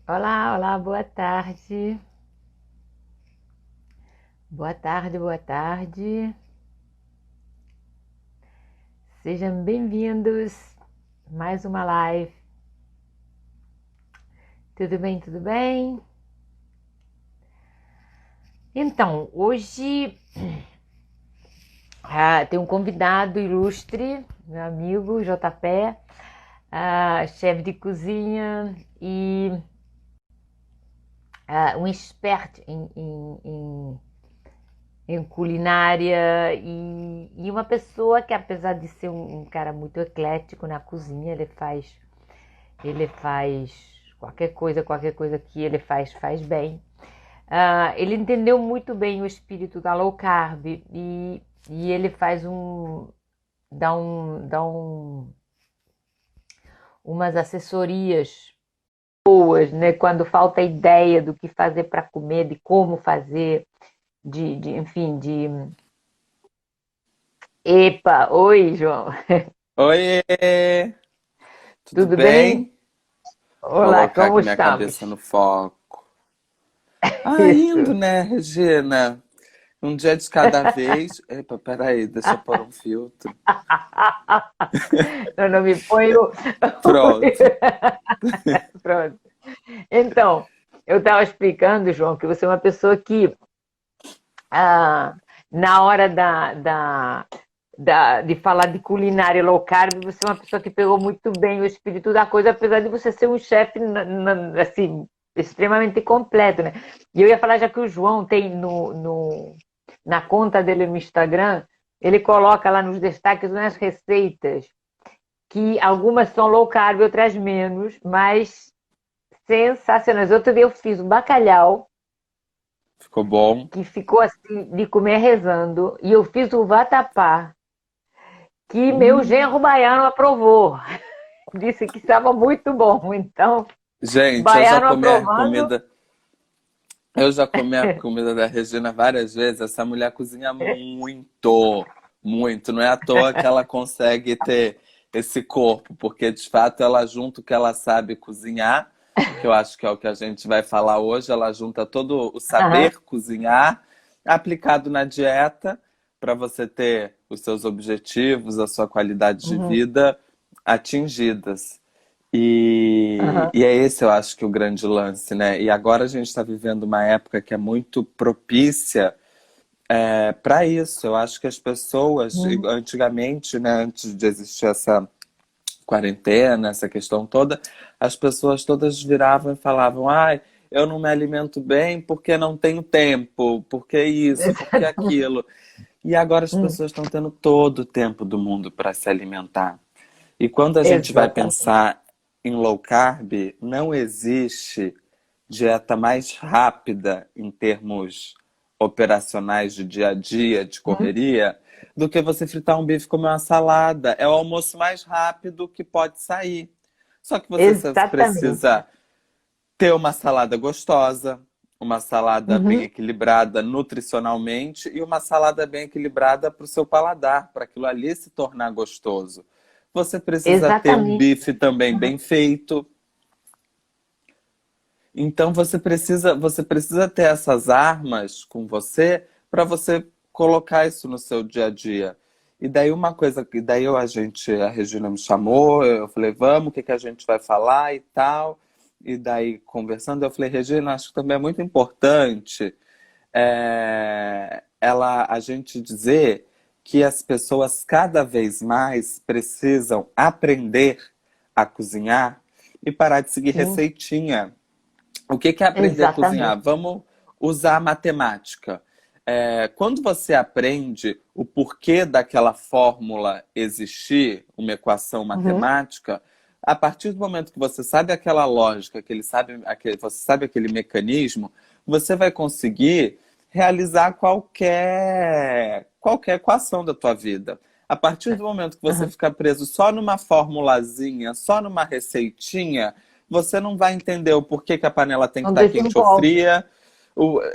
Olá, olá, boa tarde. Boa tarde, boa tarde. Sejam bem-vindos. Mais uma live. Tudo bem, tudo bem? Então, hoje tem um convidado ilustre, meu amigo JP, chefe de cozinha e um expert em culinária e uma pessoa que, apesar de ser um cara muito eclético na cozinha, ele faz qualquer coisa que ele faz bem. Ele entendeu muito bem o espírito da low carb e ele faz umas assessorias boas, né? Quando falta ideia do que fazer para comer, de como fazer, enfim, de... Epa, oi, João, Oiê! Tudo tudo bem? bem? Olá, Colocar como aqui minha estamos? cabeça no foco. Indo, Isso. né, Regina? Um dia de cada vez. Epa, peraí, deixa eu pôr um filtro. Eu não me ponho. Pronto. Pronto. Então, eu estava explicando, João, que você é uma pessoa que, na hora de falar de culinária low carb, você é uma pessoa que pegou muito bem o espírito da coisa, apesar de você ser um chefe, assim, extremamente completo, né? E eu ia falar, já que o João tem na conta dele no Instagram, ele coloca lá nos destaques umas receitas que algumas são low carb, outras menos, mas sensacionais. Outro dia eu fiz um bacalhau Ficou bom? que ficou assim de comer rezando e eu fiz o vatapá que meu Hum. genro baiano aprovou. Disse que estava muito bom. Então, Gente, baiano aprovando. eu já comi a comida da Regina várias vezes. Essa mulher cozinha muito, muito. Não é à toa que ela consegue ter esse corpo, porque de fato ela junta o que ela sabe cozinhar, que eu acho que é o que a gente vai falar hoje. Ela junta todo o Aham, saber cozinhar aplicado na dieta para você ter os seus objetivos, a sua qualidade de uhum, vida atingidas. E, aham, e é esse, eu acho, que o grande lance, né? E agora a gente está vivendo uma época que é muito propícia para isso. Eu acho que as pessoas, uhum. antigamente, né, antes de existir essa quarentena, essa questão toda, as pessoas todas viravam e falavam: ai, eu não me alimento bem porque não tenho tempo, porque isso, porque Exatamente. aquilo. E agora as Hum, pessoas estão tendo todo o tempo do mundo para se alimentar. E quando a gente vai exatamente. pensar em low carb, não existe dieta mais rápida em termos operacionais de dia a dia, de Uhum, correria, do que você fritar um bife e comer uma salada. É o almoço mais rápido que pode sair. Só que você exatamente. precisa ter uma salada gostosa, uma salada bem Uhum, equilibrada nutricionalmente e uma salada bem equilibrada para o seu paladar, para aquilo ali se tornar gostoso. Você precisa ter um exatamente. bife também bem feito. Então você precisa ter essas armas com você para você colocar isso no seu dia a dia. E daí uma coisa que daí a Regina me chamou, eu falei, vamos, o que que a gente vai falar e tal. E daí conversando, eu falei, Regina, acho que também é muito importante a gente dizer que as pessoas cada vez mais precisam aprender a cozinhar e parar de seguir Sim, receitinha. O que que é aprender a exatamente. cozinhar? Vamos usar a matemática. Quando você aprende o porquê daquela fórmula existir, uma equação Uhum, matemática, a partir do momento que você sabe aquela lógica, você sabe aquele mecanismo, você vai conseguir realizar qualquer equação da tua vida. A partir do momento que você uhum. ficar preso só numa formulazinha, só numa receitinha, você não vai entender o porquê que a panela tem que Não estar quente ou desenvolve. fria.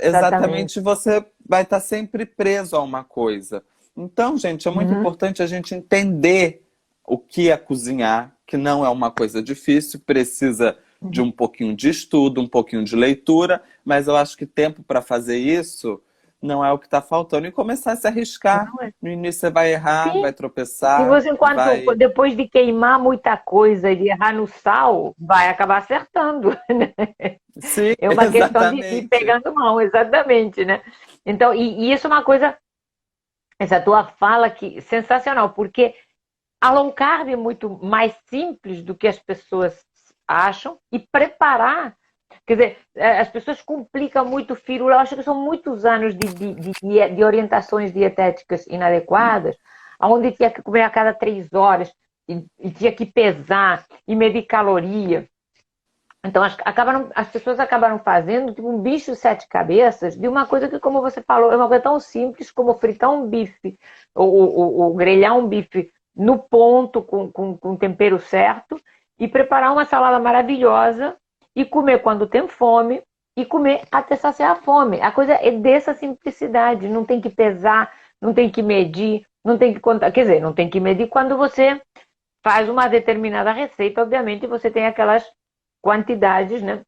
Exatamente. Exatamente, você vai estar sempre preso a uma coisa. Então, gente, é muito Uhum, importante a gente entender o que é cozinhar, que não é uma coisa difícil, precisa de um pouquinho de estudo, um pouquinho de leitura, mas eu acho que tempo para fazer isso não é o que está faltando. E começar a se arriscar. Não é? No início você vai errar, Sim. vai E tropeçar, você, enquanto, vai. depois de queimar muita coisa e de errar no sal, vai acabar acertando, né? Sim, É uma questão de ir exatamente. pegando mão, exatamente, né? Então, e isso é uma coisa, essa tua fala que sensacional, porque a low carb é muito mais simples do que as pessoas acham e preparar. Quer dizer, as pessoas complicam muito o fígado. Eu acho que são muitos anos de orientações dietéticas inadequadas, onde tinha que comer a cada 3 horas e tinha que pesar e medir caloria. Então, as pessoas acabaram fazendo tipo, um bicho de 7 cabeças de uma coisa que, como você falou, é uma coisa tão simples como fritar um bife ou grelhar um bife no ponto com o tempero certo e preparar uma salada maravilhosa e comer quando tem fome e comer até saciar a fome. A coisa é dessa simplicidade, não tem que pesar, não tem que medir, não tem que contar, quer dizer, não tem que medir quando você faz uma determinada receita, obviamente você tem aquelas quantidades, né?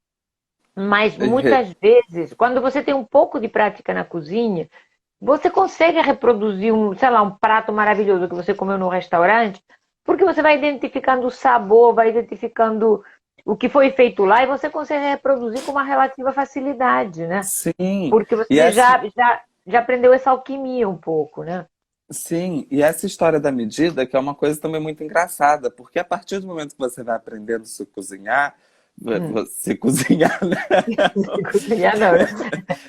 Mas muitas vezes, quando você tem um pouco de prática na cozinha, você consegue reproduzir sei lá, um prato maravilhoso que você comeu no restaurante, porque você vai identificando o sabor, vai identificando o que foi feito lá e você consegue reproduzir com uma relativa facilidade, né? Sim, Porque e você essa, já aprendeu essa alquimia um pouco, né? sim, e essa história da medida, que é uma coisa também muito engraçada, porque a partir do momento que você vai aprendendo a se cozinhar, Hum. se cozinhar, né? Cozinhar não, né?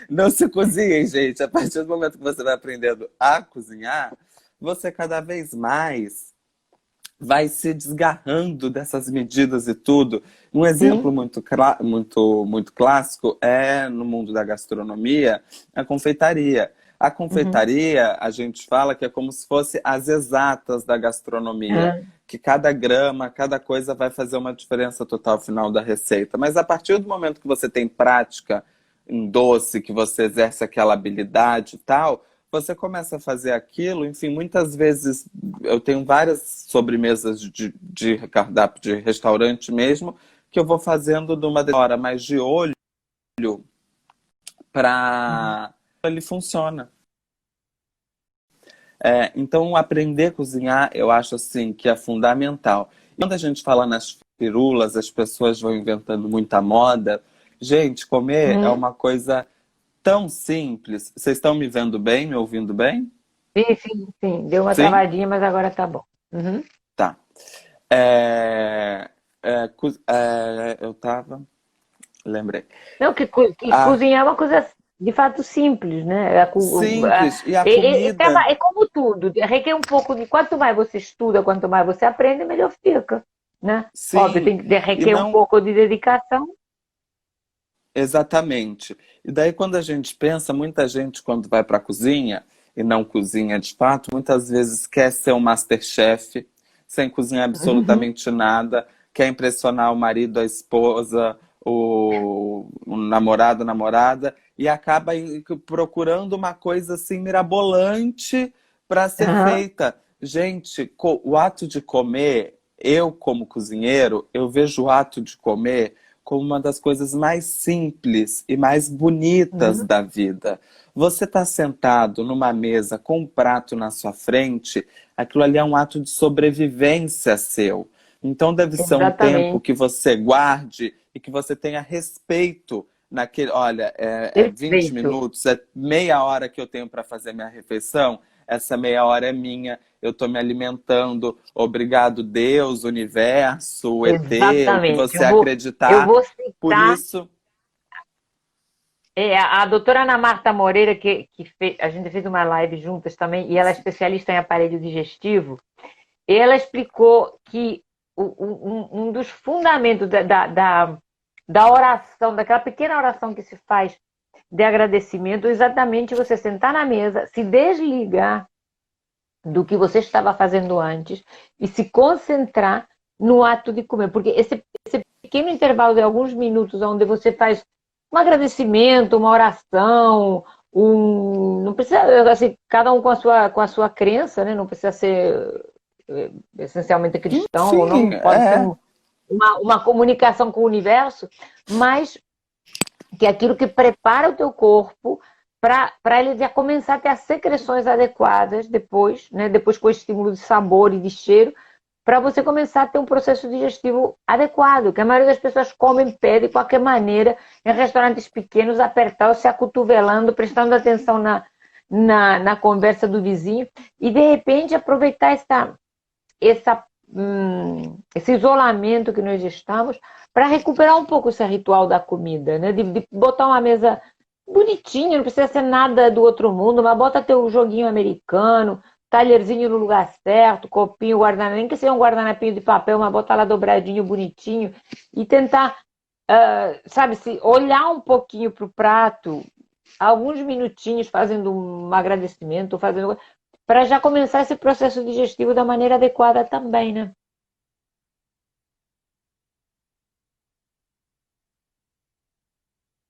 Não se cozinhem, gente. A partir do momento que você vai aprendendo a cozinhar, você cada vez mais vai se desgarrando dessas medidas e tudo. Um exemplo Sim. muito clássico é, no mundo da gastronomia, a confeitaria. A Uhum. confeitaria, a gente fala que é como se fosse as exatas da gastronomia, Ah, que cada grama, cada coisa vai fazer uma diferença total no final da receita. Mas a partir do momento que você tem prática em doce, que você exerce aquela habilidade e tal, você começa a fazer aquilo, enfim, muitas vezes eu tenho várias sobremesas de cardápio de restaurante mesmo, que eu vou fazendo de uma hora mais de olho uhum. para ele funciona. Então, aprender a cozinhar, eu acho assim que é fundamental. E quando a gente fala nas firulas, as pessoas vão inventando muita moda. Gente, comer é Uhum. uma coisa tão simples. Vocês estão me vendo bem, me ouvindo bem? Sim, sim, sim. Deu uma Sim? travadinha, mas agora tá bom. Uhum. Tá. É, eu tava. Lembrei. Não, que Ah, cozinhar é uma coisa de fato simples, né? simples. E a É, comida? é como tudo, requer um pouco de. Quanto mais você estuda, quanto mais você aprende, melhor fica, né? Óbvio, Sim. E requer um não pouco de dedicação. exatamente. E daí, quando a gente pensa, muita gente, quando vai para a cozinha e não cozinha de fato, muitas vezes quer ser um masterchef, sem cozinhar Uhum. absolutamente nada, quer impressionar o marido, a esposa, o namorado, a namorada, e acaba procurando uma coisa assim mirabolante para ser Aham. feita. Gente, o ato de comer, eu como cozinheiro, eu vejo o ato de comer como uma das coisas mais simples e mais bonitas Uhum. da vida. Você está sentado numa mesa com um prato na sua frente, aquilo ali é um ato de sobrevivência seu. Então deve ser um tempo Exatamente. que você guarde e que você tenha respeito naquele. Olha, é 20 Perfeito. minutos, é meia hora que eu tenho para fazer minha refeição. Essa meia hora é minha, eu estou me alimentando. Obrigado, Deus, universo, o ET, o que Exatamente. você Eu acreditar. vou Por citar. isso, A doutora Ana Marta Moreira, a gente fez uma live juntas também, e ela é especialista em aparelho digestivo, e ela explicou que um dos fundamentos da oração, daquela pequena oração que se faz de agradecimento, é exatamente você sentar na mesa, se desligar do que você estava fazendo antes e se concentrar no ato de comer. Porque esse pequeno intervalo de alguns minutos onde você faz um agradecimento, uma oração, não precisa, assim, cada um com a sua crença, né? Não precisa ser essencialmente cristão ou sim, não, pode ser uma comunicação com o universo, mas que é aquilo que prepara o teu corpo para ele já começar a ter as secreções adequadas depois, né? Depois com o estímulo de sabor e de cheiro, para você começar a ter um processo digestivo adequado, que a maioria das pessoas come em pé de qualquer maneira, em restaurantes pequenos, apertados, se acotovelando, prestando atenção na conversa do vizinho, e de repente aproveitar esse isolamento que nós estamos para recuperar um pouco esse ritual da comida, né? De botar uma mesa bonitinha, não precisa ser nada do outro mundo, mas bota teu joguinho americano, talherzinho no lugar certo, copinho, guardanapo, nem que seja um guardanapinho de papel, mas bota lá dobradinho, bonitinho, e tentar, sabe, se olhar um pouquinho para o prato, alguns minutinhos fazendo um agradecimento, fazendo para já começar esse processo digestivo da maneira adequada também, né?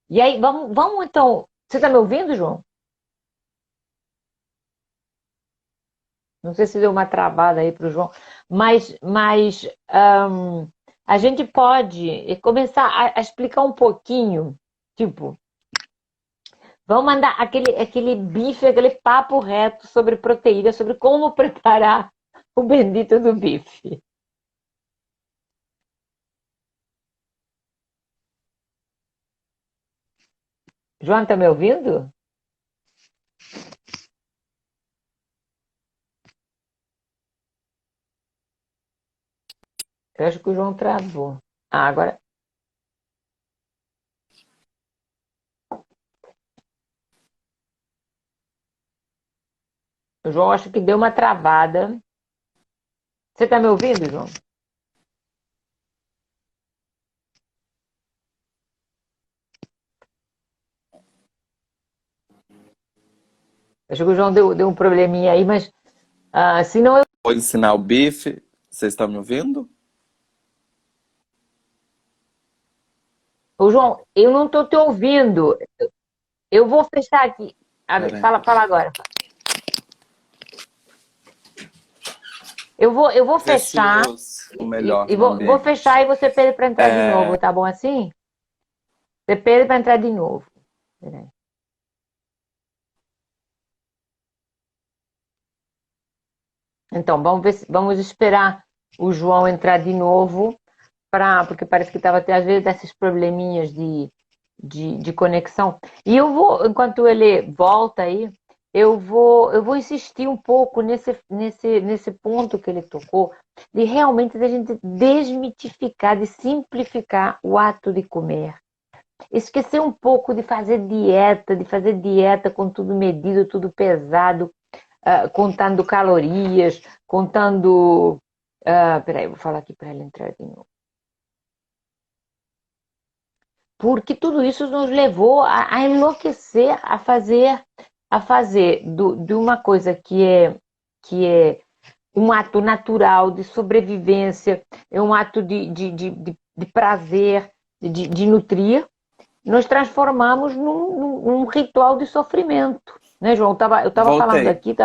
E aí, vamos então. Você está me ouvindo, João? Não sei se deu uma travada aí para o João, mas a gente pode começar a explicar um pouquinho, tipo, vamos mandar aquele bife, aquele papo reto sobre proteína, sobre como preparar o bendito do bife. João, tá me ouvindo? Eu acho que o João travou. Ah, agora. O João acho que deu uma travada. Você tá me ouvindo, João? Acho que o João deu um probleminha aí, mas se não eu. Vou ensinar o bife. Vocês estão me ouvindo? Ô, João, eu não tô te ouvindo. Eu vou fechar aqui. Peraí. Fala agora. Eu vou Vê se fechar o melhor e no vou ambiente. fechar e você pede para entrar de novo, tá bom assim? Você pede para entrar de novo. Peraí. Então, vamos esperar o João entrar de novo, porque parece que estava até às vezes desses probleminhas de conexão. E eu vou, enquanto ele volta aí, eu vou insistir um pouco nesse ponto que ele tocou, de realmente a gente desmitificar, de simplificar o ato de comer. Esquecer um pouco de fazer dieta com tudo medido, tudo pesado, contando calorias, contando. Peraí, vou falar aqui para ela entrar de novo. Porque tudo isso nos levou a enlouquecer, a fazer de uma coisa que é um ato natural de sobrevivência, é um ato de prazer, de nutrir, nós transformamos num ritual de sofrimento. Né, João? Eu estava falando Voltei. aqui,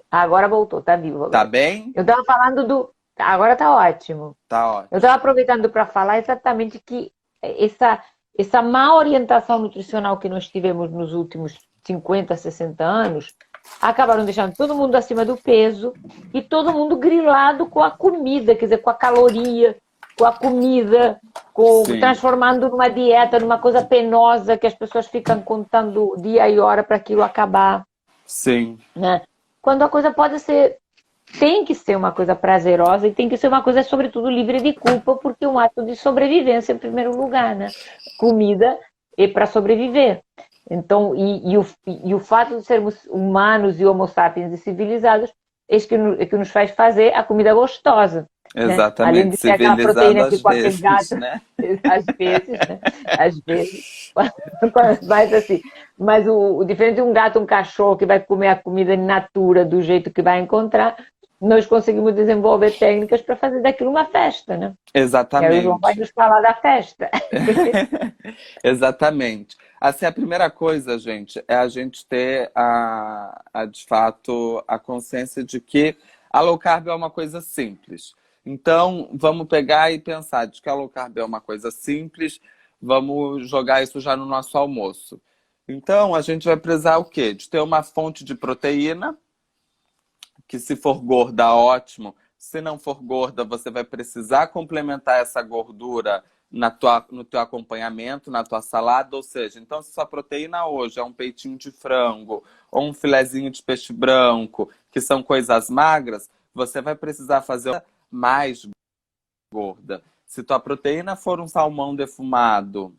agora voltou, tá vivo Tá agora. bem? Eu estava falando do. Agora tá ótimo. Tá Eu estava ótimo. aproveitando para falar exatamente que essa má orientação nutricional que nós tivemos nos últimos 50, 60 anos acabaram deixando todo mundo acima do peso e todo mundo grilado com a comida, quer dizer, com a caloria, com a comida, Sim, transformando numa dieta, numa coisa penosa que as pessoas ficam contando dia e hora para aquilo acabar, sim. né? Quando a coisa tem que ser uma coisa prazerosa e tem que ser uma coisa, sobretudo, livre de culpa, porque é um ato de sobrevivência em primeiro lugar, né? Comida é para sobreviver. Então, e o fato de sermos humanos e homo sapiens e civilizados é que nos faz fazer a comida gostosa, né? Além Exatamente. de ser aquela Civilizado proteína que às qualquer vezes, gato, né? às vezes, né? Às vezes, mas assim, mas o diferente de um gato, um cachorro que vai comer a comida in natura do jeito que vai encontrar, nós conseguimos desenvolver técnicas para fazer daquilo uma festa, né? E aí o João vai Exatamente. nos falar da festa. Exatamente. Assim, a primeira coisa, gente, é a gente ter de fato, a consciência de que a low carb é uma coisa simples. Então, vamos pegar e pensar de que a low carb é uma coisa simples, vamos jogar isso já no nosso almoço. Então, a gente vai precisar o quê? De ter uma fonte de proteína, que se for gorda, ótimo. Se não for gorda, você vai precisar complementar essa gordura no teu acompanhamento, na tua salada. Ou seja, então se sua proteína hoje é um peitinho de frango ou um filezinho de peixe branco, que são coisas magras, você vai precisar fazer mais gorda. Se tua proteína for um salmão defumado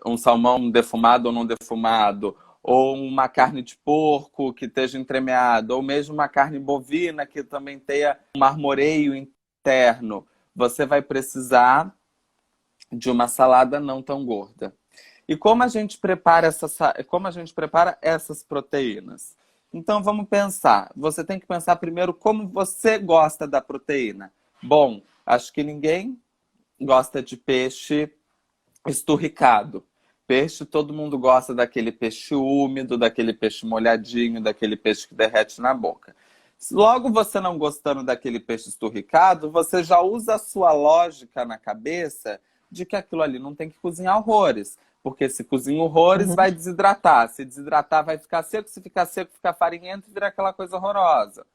ou não defumado, ou uma carne de porco que esteja entremeada, ou mesmo uma carne bovina que também tenha um marmoreio interno, você vai precisar de uma salada não tão gorda. E como a gente prepara essas proteínas? Então vamos pensar. Você tem que pensar primeiro como você gosta da proteína. Bom, acho que ninguém gosta de peixe esturricado. Peixe, todo mundo gosta daquele peixe úmido, daquele peixe molhadinho, daquele peixe que derrete na boca. Logo, você não gostando daquele peixe esturricado, você já usa a sua lógica na cabeça de que aquilo ali não tem que cozinhar horrores. Porque se cozinha horrores, Uhum. vai desidratar. Se desidratar, vai ficar seco. Se ficar seco, fica farinhento e vira aquela coisa horrorosa.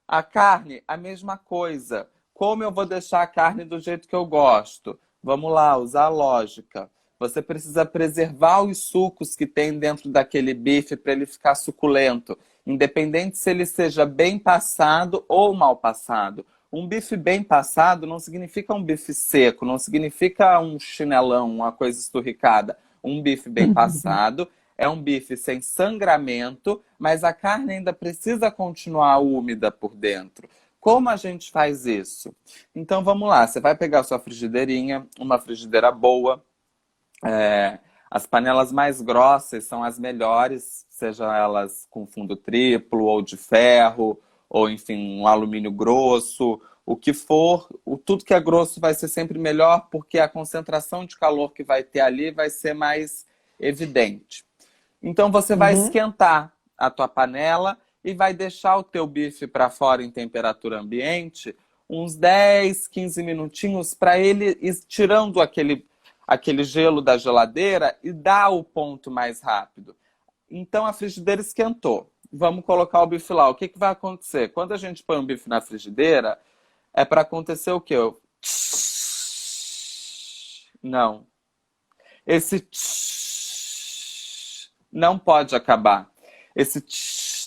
A carne, a mesma coisa. Como eu vou deixar a carne do jeito que eu gosto? Vamos lá, usar a lógica. Você precisa preservar os sucos que tem dentro daquele bife para ele ficar suculento, independente se ele seja bem passado ou mal passado. Um bife bem passado não significa um bife seco, não significa um chinelão, uma coisa esturricada. Um bife bem passado é um bife sem sangramento, mas a carne ainda precisa continuar úmida por dentro. Como a gente faz isso? Então vamos lá, você vai pegar a sua frigideirinha, uma frigideira boa. As panelas mais grossas são as melhores, sejam elas com fundo triplo ou de ferro, ou enfim, um alumínio grosso, o que for, tudo que é grosso vai ser sempre melhor, porque a concentração de calor que vai ter ali vai ser mais evidente. Então você vai Uhum. esquentar a tua panela e vai deixar o teu bife para fora em temperatura ambiente uns 10, 15 minutinhos para ele ir tirando aquele gelo da geladeira e dar o ponto mais rápido. Então a frigideira esquentou. Vamos colocar o bife lá. O que vai acontecer? Quando a gente põe um bife na frigideira, é para acontecer o quê? Não. Esse não pode acabar. Esse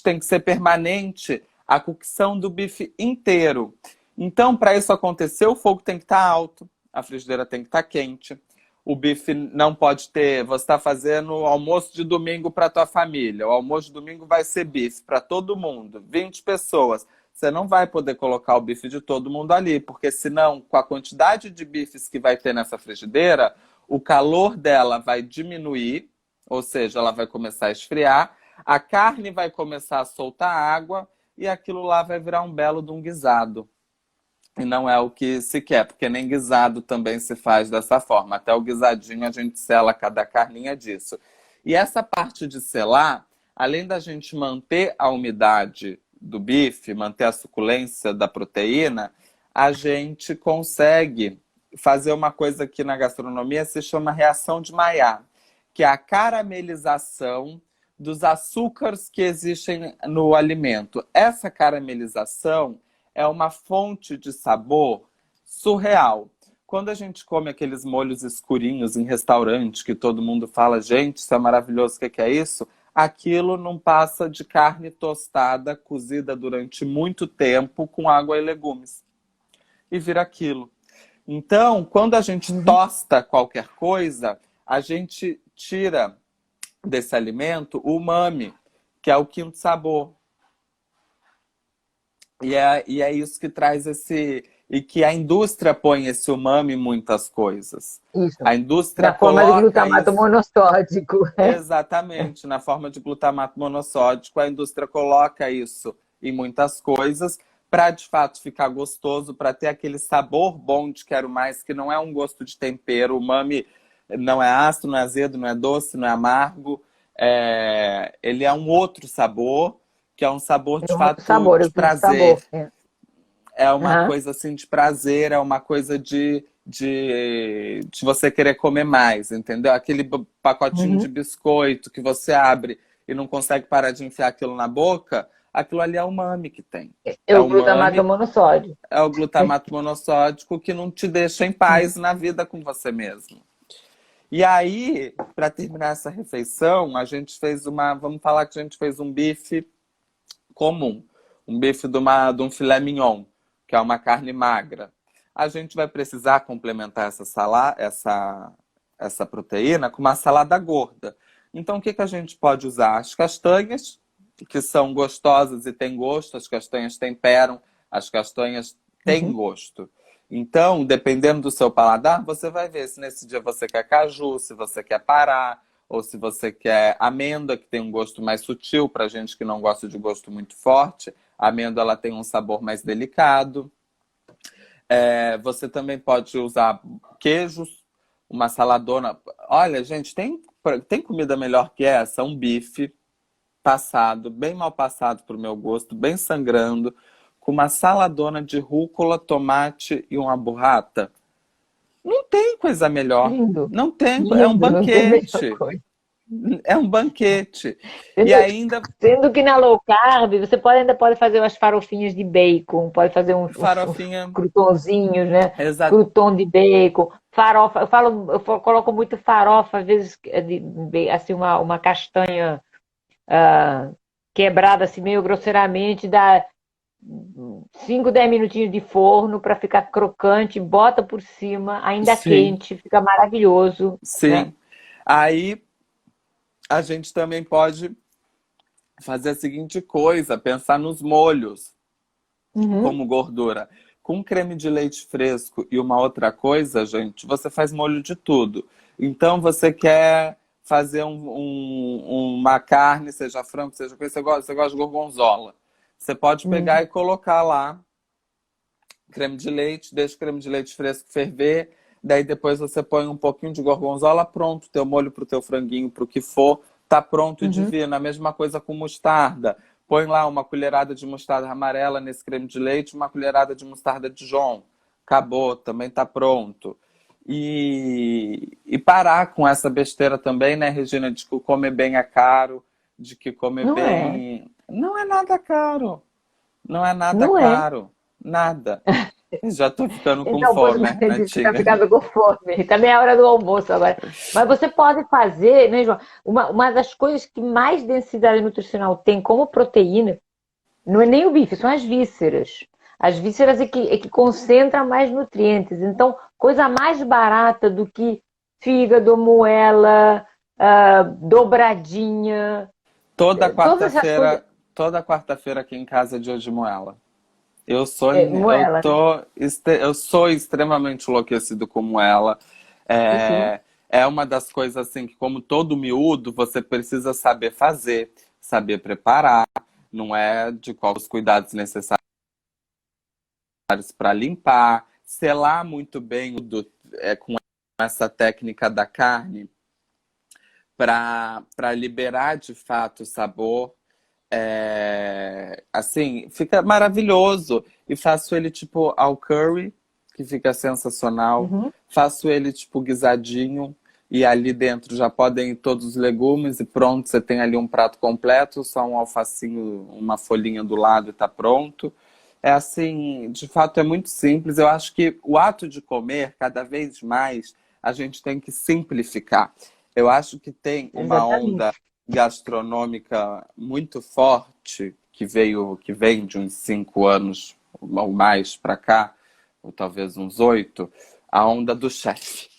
tem que ser permanente, a cocção do bife inteiro. Então, para isso acontecer, o fogo tem que estar alto, a frigideira tem que estar quente, o bife não pode ter. Você está fazendo almoço de domingo para tua família. O almoço de domingo vai ser bife para todo mundo, 20 pessoas. Você não vai poder colocar o bife de todo mundo ali, porque senão, com a quantidade de bifes que vai ter nessa frigideira, o calor dela vai diminuir, ou seja, ela vai começar a esfriar, a carne vai começar a soltar água e aquilo lá vai virar um belo de um guisado. E não é o que se quer, porque nem guisado também se faz dessa forma. Até o guisadinho a gente sela cada carninha disso. E essa parte de selar, além da gente manter a umidade do bife, manter a suculência da proteína, a gente consegue fazer uma coisa que na gastronomia se chama reação de Maillard, que é a caramelização dos açúcares que existem no alimento. Essa caramelização é uma fonte de sabor surreal. Quando a gente come aqueles molhos escurinhos em restaurante, que todo mundo fala, gente, isso é maravilhoso, o que é isso? Aquilo não passa de carne tostada, cozida durante muito tempo, com água e legumes. E vira aquilo. Então, quando a gente tosta qualquer coisa, a gente tira desse alimento o umami, que é o quinto sabor. E é isso que traz esse. E que a indústria põe esse umami em muitas coisas. Isso. A indústria Na forma de coloca glutamato isso. monossódico. Exatamente, na forma de glutamato monossódico, a indústria coloca isso em muitas coisas para de fato ficar gostoso, para ter aquele sabor bom de quero mais, que não é um gosto de tempero. O umami não é ácido, não é azedo, não é doce, não é amargo. Ele é um outro sabor, que é um sabor É de um outro fato sabor, de o quinto prazer. sabor. É. é uma Aham. coisa assim de prazer, é uma coisa de você querer comer mais, entendeu? Aquele pacotinho de Uhum. biscoito que você abre e não consegue parar de enfiar aquilo na boca, aquilo ali é o umami que tem. É É o o glutamato umami, monossódio. é o glutamato monossódico que não te deixa em paz na vida com você mesmo. E aí, para terminar essa refeição, a gente fez uma. Vamos falar que a gente fez um bife comum. Um bife de um filé mignon, que é uma carne magra. A gente vai precisar complementar essa proteína com uma salada gorda. Então, o que, que a gente pode usar? As castanhas, que são gostosas e têm gosto, as castanhas temperam, as castanhas têm Uhum. gosto. Então, dependendo do seu paladar, você vai ver se nesse dia você quer caju, se você quer pará, ou se você quer amêndoa, que tem um gosto mais sutil, para gente que não gosta de gosto muito forte. A amêndoa ela tem um sabor mais delicado. Você também pode usar queijos, uma saladona. Olha, gente, tem comida melhor que essa? Um bife passado, bem mal passado para o meu gosto, bem sangrando, com uma saladona de rúcula, tomate e uma burrata. Não tem coisa melhor. Lindo. Não tem, é um Lindo, não tem a melhor banquete. coisa. É um banquete. E Sendo, ainda sendo que na low carb, você ainda pode fazer umas farofinhas de bacon, pode fazer uns farofinha. croutonzinhos, né? Exato. Crouton de bacon, farofa. Coloco muito farofa, às vezes, assim, uma castanha quebrada assim meio grosseiramente, dá 5 10 minutinhos de forno para ficar crocante, bota por cima, ainda Sim, quente, fica maravilhoso, né? sim. Aí a gente também pode fazer a seguinte coisa: pensar nos molhos Uhum, como gordura. Com creme de leite fresco e uma outra coisa, gente, você faz molho de tudo. Então você quer fazer uma carne, seja frango, seja coisa, você gosta de gorgonzola. Você pode pegar uhum, e colocar lá creme de leite, deixa o creme de leite fresco ferver, daí depois você põe um pouquinho de gorgonzola, pronto, teu molho pro teu franguinho, pro que for, tá pronto e uhum. divino. A mesma coisa com mostarda. Põe lá uma colherada de mostarda amarela nesse creme de leite, uma colherada de mostarda Dijon. Acabou, também tá pronto. E parar com essa besteira também, né, Regina, de que comer bem é caro, de que comer Não é, bem. Não é nada caro. Não é nada não é. caro. Nada. Já tô ficando com Esse almoço fome, disse que tá Natinha. ficando com fome. Também é a hora do almoço agora. Mas você pode fazer, né, João? Uma das coisas que mais densidade nutricional tem como proteína não é nem o bife, são as vísceras. As vísceras é que concentra mais nutrientes. Então, coisa mais barata do que fígado, moela, dobradinha, Toda todas essas coisas. quarta-feira, toda quarta-feira aqui em casa é dia de moela. Moela, né? Eu sou extremamente enlouquecido com moela. Sim. É uma das coisas assim que, como todo miúdo, você precisa saber fazer, saber preparar. Não é de qual os cuidados necessários para limpar, selar muito bem com essa técnica da carne para liberar de fato o sabor. Assim, fica maravilhoso. E faço ele tipo ao curry, que fica sensacional. Uhum. Faço ele tipo guisadinho. E ali dentro já podem ir todos os legumes e pronto, você tem ali um prato completo, só um alfacinho, uma folhinha do lado e tá pronto. É assim, de fato é muito simples. Eu acho que o ato de comer, cada vez mais, a gente tem que simplificar. Eu acho que tem uma onda Exatamente. gastronômica muito forte que vem de uns 5 anos ou mais para cá, ou talvez uns 8, a onda do chefe.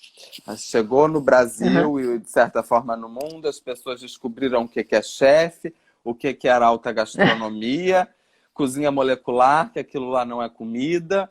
Chegou no Uhum. Brasil e, de certa forma, no mundo, as pessoas descobriram o que é chefe, o que era alta gastronomia, cozinha molecular, que aquilo lá não é comida.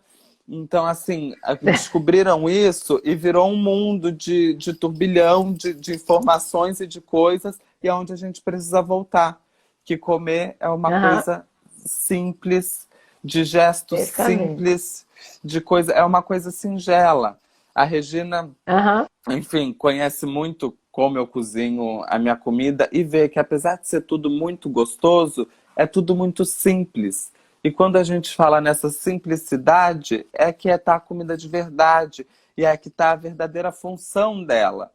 Então, assim, descobriram isso e virou um mundo de turbilhão de informações e de coisas, e é onde a gente precisa voltar. Que comer é uma Uhum. coisa simples, de gestos Exatamente. simples, de coisa, é uma coisa singela. A Regina, Uhum. enfim, conhece muito como eu cozinho a minha comida e vê que apesar de ser tudo muito gostoso, é tudo muito simples. E quando a gente fala nessa simplicidade, é que tá a comida de verdade. E é que está a verdadeira função dela.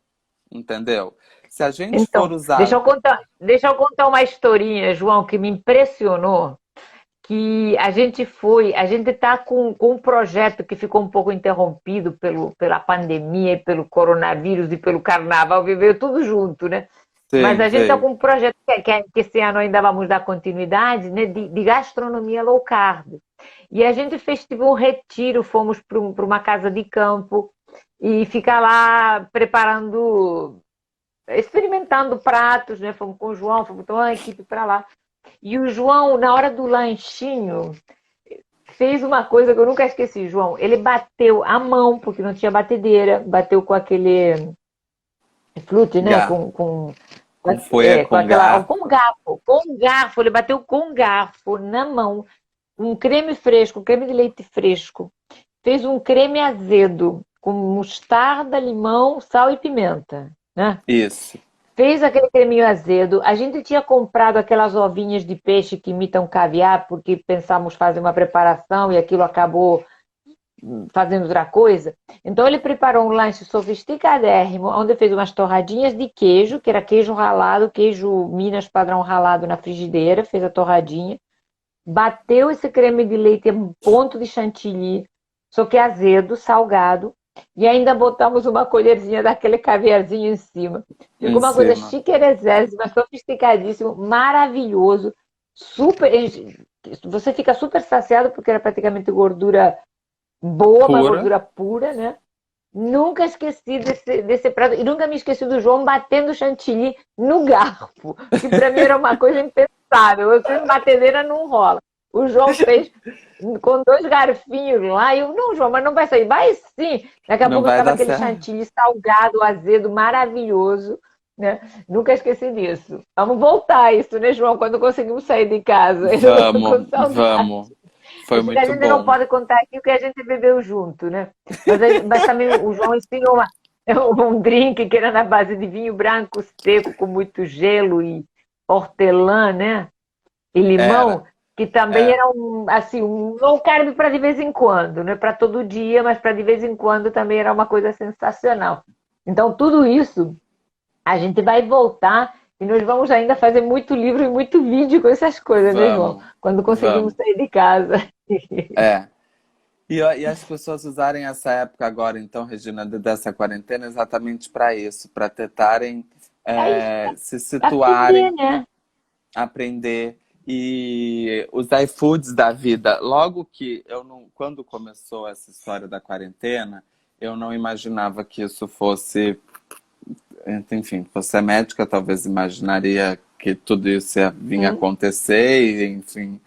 Entendeu? Se a gente for Então, usar. deixa eu contar uma historinha, João, que me impressionou, que a gente está com um projeto que ficou um pouco interrompido pela pandemia, pelo coronavírus e pelo carnaval, veio tudo junto, né? Mas Sei, a gente está veio. com um projeto que esse ano ainda vamos dar continuidade, né, de gastronomia low carb. E a gente fez tipo, um retiro, fomos para uma casa de campo e ficar lá preparando, experimentando pratos, né? Fomos com o João, fomos tomar uma equipe para lá. E o João, na hora do lanchinho, fez uma coisa que eu nunca esqueci, João. Ele bateu a mão, porque não tinha batedeira, bateu com aquele flute, né? Gar... Com folha, Com com aquela. garfo. Com um garfo, ele bateu com um garfo na mão, um creme fresco, um creme de leite fresco. Fez um creme azedo com mostarda, limão, sal e pimenta, né? Isso. Fez aquele creminho azedo. A gente tinha comprado aquelas ovinhas de peixe que imitam caviar, porque pensamos fazer uma preparação e aquilo acabou fazendo outra coisa. Então ele preparou um lanche sofisticadérrimo, onde fez umas torradinhas de queijo, que era queijo ralado, queijo Minas padrão ralado na frigideira, fez a torradinha, bateu esse creme de leite em ponto de chantilly, só que azedo, salgado, e ainda botamos uma colherzinha daquele caviarzinho em cima. Em Ficou uma coisa cima. chiquerezésima, sofisticadíssimo, maravilhoso, super. Você fica super saciado porque era praticamente gordura boa, uma Pura. gordura pura, né? Nunca esqueci desse prato. E nunca me esqueci do João batendo chantilly no garfo, que para mim era uma coisa impensável. Eu sempre batedeira não rola. O João fez com dois garfinhos lá, e eu, não, João, mas não vai sair. Vai sim. Daqui a Não pouco vai estava dar aquele certo. chantilly salgado, azedo, maravilhoso. Né? Nunca esqueci disso. Vamos voltar a isso, né, João? Quando conseguimos sair de casa. Eu tô Vamos, com saudade. vamos. Foi Isso que a muito gente não bom. pode contar aqui, o que a gente bebeu junto, né? Mas também o João ensinou um drink que era na base de vinho branco seco, com muito gelo e hortelã, né? E Era. limão, que também É. era um low carb para de vez em quando, não é para todo dia, mas para de vez em quando também era uma coisa sensacional. Então, tudo isso a gente vai voltar e nós vamos ainda fazer muito livro e muito vídeo com essas coisas, né, João? Vamos. Quando conseguimos Vamos. sair de casa. É. E as pessoas usarem essa época agora, então, Regina, dessa quarentena, exatamente para isso, para tentarem Aí, se aprender, situarem, né? aprender e os iFoods da vida. Logo que eu não, quando começou essa história da quarentena, eu não imaginava que isso fosse, enfim, você é médica, talvez imaginaria que tudo isso ia vir a Hum, acontecer, e, enfim.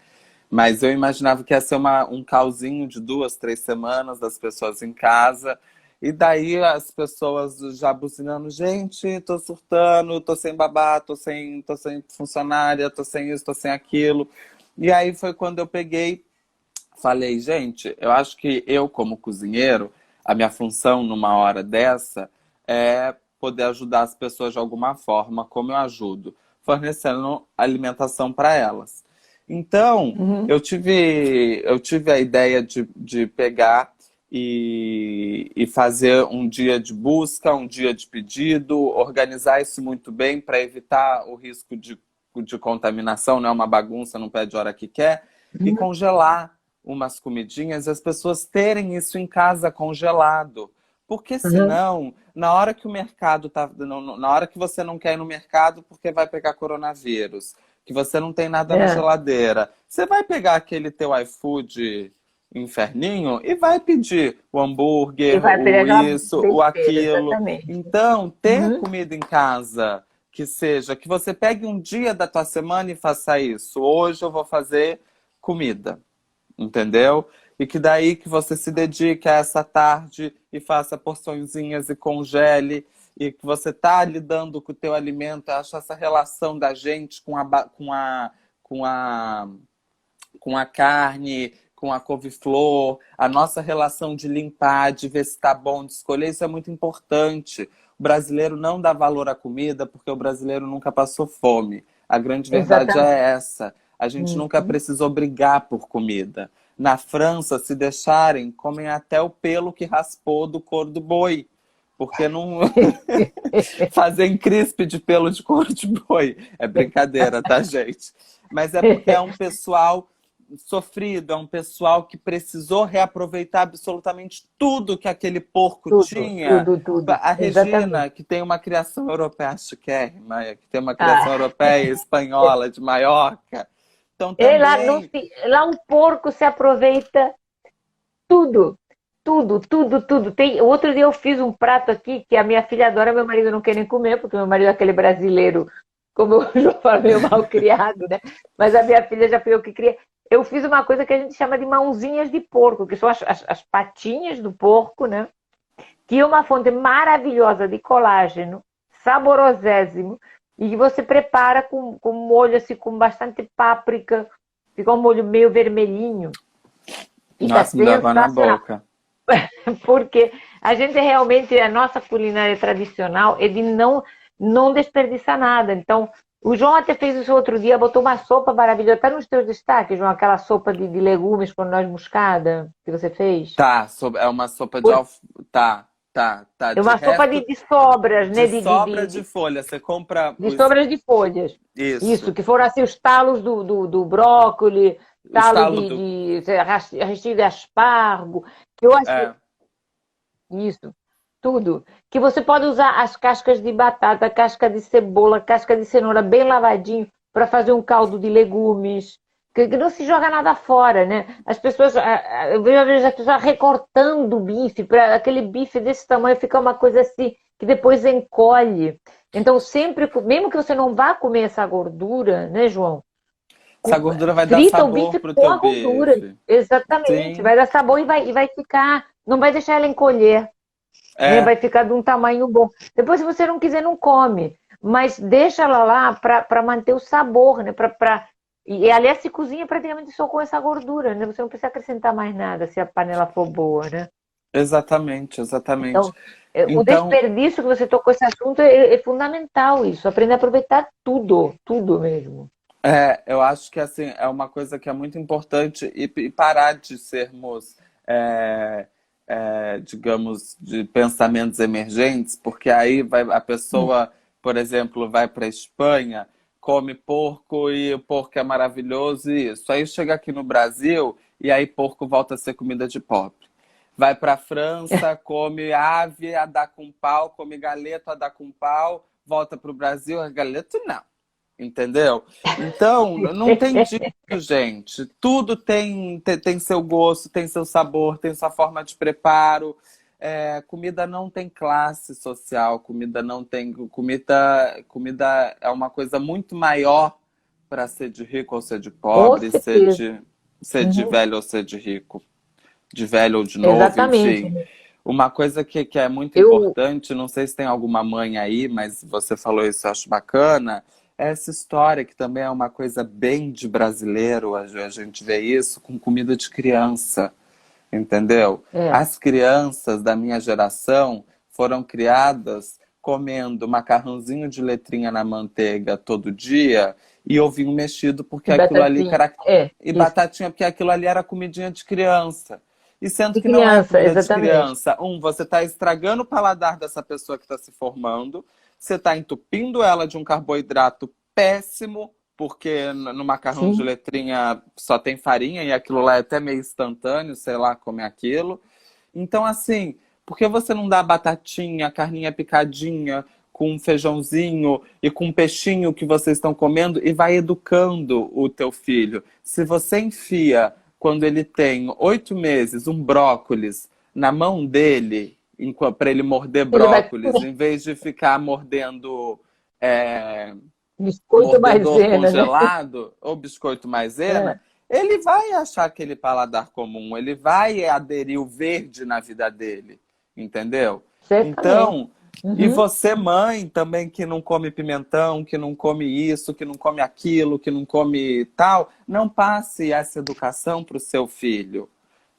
Mas eu imaginava que ia ser um causinho de 2, 3 semanas das pessoas em casa. E daí as pessoas já buzinando, gente, tô surtando, tô sem babá, tô sem funcionária, tô sem isso, tô sem aquilo. E aí foi quando eu peguei, falei, gente, eu acho que eu, como cozinheiro, a minha função numa hora dessa é poder ajudar as pessoas de alguma forma, como eu ajudo, fornecendo alimentação para elas. Então, uhum, eu tive a ideia de pegar e fazer um dia de busca, um dia de pedido, organizar isso muito bem para evitar o risco de contaminação, não é uma bagunça, não pede hora que quer, e uhum, congelar umas comidinhas e as pessoas terem isso em casa congelado. Porque uhum. senão, na hora que o mercado tá, na hora que você não quer ir no mercado porque vai pegar coronavírus, que você não tem nada na É. geladeira, você vai pegar aquele teu iFood inferninho e vai pedir o E hambúrguer, vai pegar o aquela isso, o besteira, aquilo. exatamente. Então, ter Uhum, comida em casa que seja, que você pegue um dia da tua semana e faça isso. Hoje eu vou fazer comida, entendeu? E que daí que você se dedique a essa tarde e faça porçõezinhas e congele e que você tá lidando com o teu alimento. Eu acho essa relação da gente com a com a carne, com a couve-flor, a nossa relação de limpar, de ver se está bom, de escolher, isso é muito importante. O brasileiro não dá valor à comida porque o brasileiro nunca passou fome. A grande verdade exatamente. é essa. A gente nunca Uhum. precisou brigar por comida. Na França, se deixarem, comem até o pelo que raspou do couro do boi. Porque não fazem crispe de pelo de couro de boi. É brincadeira, tá, gente? Mas é porque é um pessoal sofrido, é um pessoal que precisou reaproveitar absolutamente tudo que aquele porco Tudo, tinha. tudo, tudo. A Exatamente. Regina, que tem uma criação europeia chiquérrima, que tem uma criação Ah. europeia e espanhola de Maiorca. Então E lá, também. lá o porco se aproveita tudo. Tudo, tudo, tudo. Tem, outro dia eu fiz um prato aqui que a minha filha adora, meu marido não quer nem comer, porque meu marido é aquele brasileiro, como eu já falo, meio mal criado, né? Mas a minha filha já foi eu que criei. Eu fiz uma coisa que a gente chama de mãozinhas de porco, que são as patinhas do porco, né? Que é uma fonte maravilhosa de colágeno, saborosésimo, e que você prepara com molho assim, com bastante páprica, fica um molho meio vermelhinho. Fica Nossa, me dava na sensacional, boca. porque a gente realmente, a nossa culinária tradicional é de não desperdiçar nada. Então, o João até fez isso outro dia, botou uma sopa maravilhosa. Está nos teus destaques, João, aquela sopa de legumes com noz moscada que você fez? Tá, é uma sopa de alf... Tá, tá. É De uma sopa resto, de sobras, né? de sobra de folha. Você compra De os. sobras de folhas. Isso, Isso. que foram assim os talos do brócolis, Os talo talos do. recheio de aspargo, que eu acho É, isso, tudo. Que você pode usar as cascas de batata, casca de cebola, casca de cenoura bem lavadinho para fazer um caldo de legumes. Que não se joga nada fora, né? As pessoas, eu vejo às vezes as pessoas recortando o bife, para aquele bife desse tamanho fica uma coisa assim que depois encolhe. Então, sempre, mesmo que você não vá comer essa gordura, né, João? essa gordura vai dar Frita o sabor bife pro com teu a gordura. bife. Exatamente. Sim, Vai dar sabor e vai ficar. Não vai deixar ela encolher, né? é, Vai ficar de um tamanho bom. Depois, se você não quiser, não come. Mas deixa ela lá para manter o sabor, né? E aliás, se cozinha praticamente só com essa gordura, né? Você não precisa acrescentar mais nada se a panela for boa, né? exatamente, exatamente. Então, o Então, desperdício que você tocou esse assunto é fundamental isso. Aprender a aproveitar tudo, tudo mesmo. eu acho que assim, é uma coisa que é muito importante e parar de sermos, é, digamos, de pensamentos emergentes, porque aí vai, a pessoa, por exemplo, vai para a Espanha, come porco e o porco é maravilhoso e isso. Aí chega aqui no Brasil e aí porco volta a ser comida de pobre. Vai para a França, come ave a dar com pau, come galeto a dar com pau, volta para o Brasil, galeto não. Entendeu? Então, não tem disso, gente. Tudo tem seu gosto, tem seu sabor, tem sua forma de preparo. Comida não tem classe social, comida não tem. Comida é uma coisa muito maior para ser de rico ou ser de Com pobre, certeza. ser de Uhum. velho ou ser de rico, de velho ou de novo, Exatamente. enfim. Uma coisa que é muito Eu, importante, não sei se tem alguma mãe aí, mas você falou isso, eu acho bacana, é essa história que também é uma coisa bem de brasileiro, a gente vê isso com comida de criança, entendeu? é, As crianças da minha geração foram criadas comendo macarrãozinho de letrinha na manteiga todo dia e ovinho mexido porque e aquilo ali batatinha. e Isso. batatinha porque aquilo ali era comidinha de criança. E sendo De que não é criança, comida de exatamente. criança, você está estragando o paladar dessa pessoa que está se formando, você está entupindo ela de um carboidrato péssimo, porque no macarrão de Sim. letrinha só tem farinha e aquilo lá é até meio instantâneo, sei lá como é aquilo. Então, assim, por que você não dá batatinha, carninha picadinha, com um feijãozinho e com um peixinho que vocês estão comendo e vai educando o teu filho? Se você enfia, quando ele tem 8 meses, um brócolis na mão dele, para ele morder Ele vai brócolis, em vez de ficar mordendo é, biscoito mordedor maisena, né? congelado ou biscoito maisena, É, ele vai achar aquele paladar comum, ele vai aderir o verde na vida dele, entendeu? certamente. Então, e Uhum. você, mãe, também que não come pimentão, que não come isso, que não come aquilo, que não come tal, não passe essa educação para o seu filho.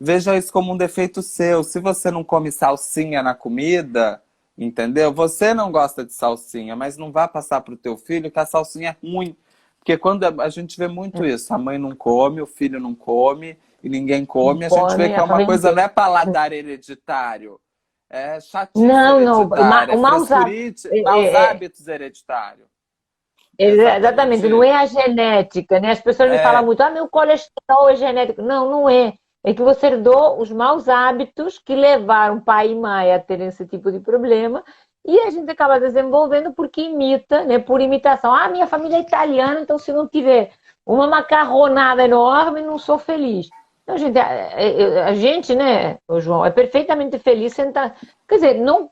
Veja isso como um defeito seu. Se você não come salsinha na comida, entendeu? Você não gosta de salsinha, mas não vá passar para o teu filho que a salsinha é ruim. Porque quando a gente vê muito isso, a mãe não come, o filho não come e ninguém come, a gente vê come que é a uma família coisa, não inteira. é paladar hereditário, é chatice Não, não, hereditária, é o maus hábitos. frescurite, maus hábitos hereditários. É Exatamente, exatamente não é a isso. genética, né? As pessoas me falam É, muito, meu colesterol é genético. Não, não é. É que você herdou os maus hábitos que levaram pai e mãe a terem esse tipo de problema e a gente acaba desenvolvendo porque imita, né? Por imitação. Ah, minha família é italiana, então se não tiver uma macarronada enorme, não sou feliz. Então, gente, a gente, né, ô João, é perfeitamente feliz sentar. Quer dizer, não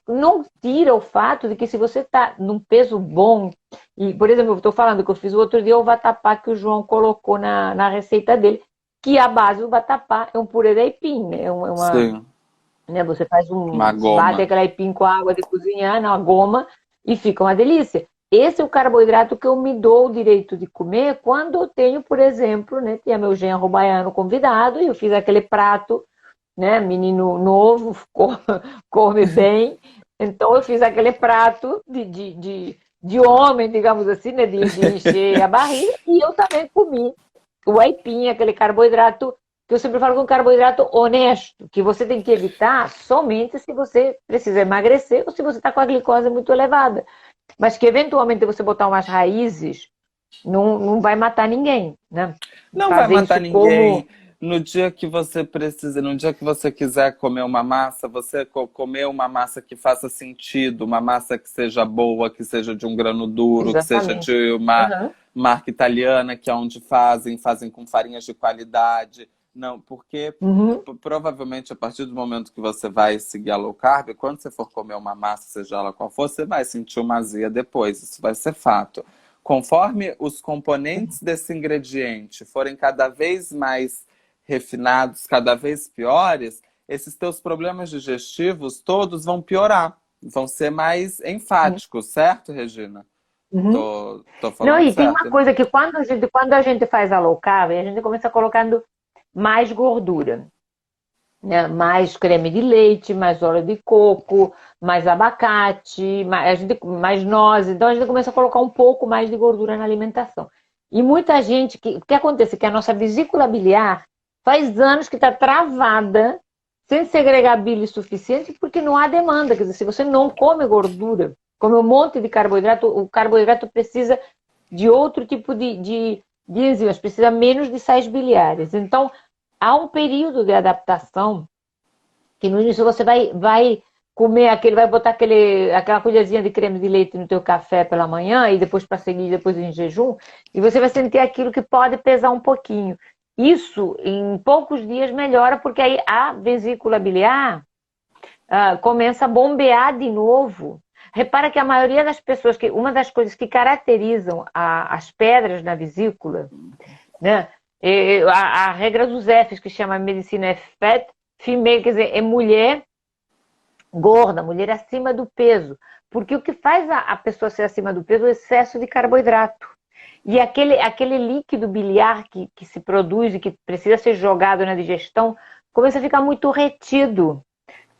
tira o fato de que se você está num peso bom, e, por exemplo, eu estou falando que eu fiz o outro dia o vatapá que o João colocou na receita dele, que a base do vatapá é um purê de aipim, né? sim, Né? Você faz uma bate goma. aquele aipim com água de cozinhar, na goma, e fica uma delícia. Esse é o carboidrato que eu me dou o direito de comer quando eu tenho, por exemplo, né? Tinha meu genro baiano convidado e eu fiz aquele prato, né? Menino novo, come bem. Então eu fiz aquele prato de homem, digamos assim, né? De encher a barriga, e eu também comi o aipim, aquele carboidrato, que eu sempre falo que é um carboidrato honesto, que você tem que evitar somente se você precisa emagrecer ou se você está com a glicose muito elevada. Mas que eventualmente você botar umas raízes não vai matar ninguém, né? Não vai Fazer matar isso como. ninguém. No dia que você precisa, no dia que você quiser comer uma massa, você comer uma massa que faça sentido, uma massa que seja boa, que seja de um grano duro, que seja Exatamente. de uma Uhum. marca italiana, que é onde fazem com farinhas de qualidade. Não, porque Uhum. provavelmente a partir do momento que você vai seguir a low carb, quando você for comer uma massa, seja ela qual for, você vai sentir uma azia depois. Isso vai ser fato. Conforme os componentes desse ingrediente forem cada vez mais refinados, cada vez piores, esses teus problemas digestivos todos vão piorar, vão ser mais enfáticos, certo, Regina? Uhum. Tô Não, falando e tem uma certo, né? coisa que quando a gente faz a low carb, a gente começa colocando mais gordura, né? Mais creme de leite, mais óleo de coco, mais abacate, mais nozes. Então a gente começa a colocar um pouco mais de gordura na alimentação. E muita gente, o que acontece? Que a nossa vesícula biliar faz anos que está travada, sem segregar bile suficiente, porque não há demanda. Quer dizer, se você não come gordura, come um monte de carboidrato, o carboidrato precisa de outro tipo de enzimas, precisa menos de sais biliares. Então, há um período de adaptação que no início você vai comer vai botar aquela colherzinha de creme de leite no teu café pela manhã e depois para seguir depois em jejum, e você vai sentir aquilo que pode pesar um pouquinho. Isso em poucos dias melhora porque aí a vesícula biliar começa a bombear de novo. Repara que a maioria das pessoas, que uma das coisas que caracterizam as pedras na vesícula, né? A regra dos Fs, que chama a medicina é fat, female, quer dizer, é mulher gorda, mulher acima do peso. Porque o que faz a pessoa ser acima do peso é o excesso de carboidrato. E aquele líquido biliar que se produz e que precisa ser jogado na digestão começa a ficar muito retido.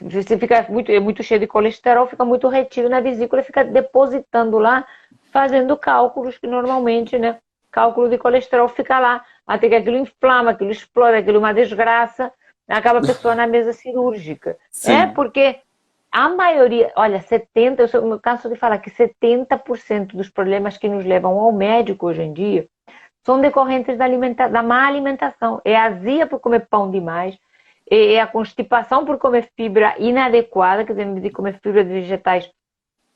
Você fica muito cheio de colesterol, fica muito retido na vesícula, fica depositando lá, fazendo cálculos que normalmente, né? Cálculo de colesterol fica lá, até que aquilo inflama, aquilo explode, aquilo é uma desgraça, acaba a pessoa na mesa cirúrgica. É Sim, porque a maioria, olha, 70, eu canso de falar que 70% dos problemas que nos levam ao médico hoje em dia são decorrentes da má alimentação. É a azia por comer pão demais, é a constipação por comer fibra inadequada, quer dizer, em vez de comer fibra de vegetais,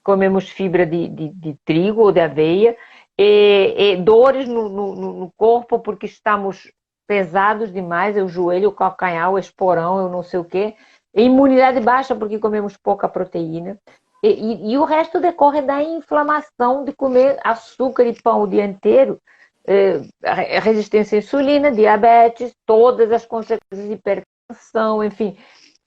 comemos fibra de trigo ou de aveia, dores no corpo porque estamos pesados demais, é o joelho, o calcanhar, o esporão, eu não sei o quê, imunidade baixa porque comemos pouca proteína, e o resto decorre da inflamação de comer açúcar e pão o dia inteiro, resistência à insulina, diabetes, todas as consequências de hipertensão, enfim,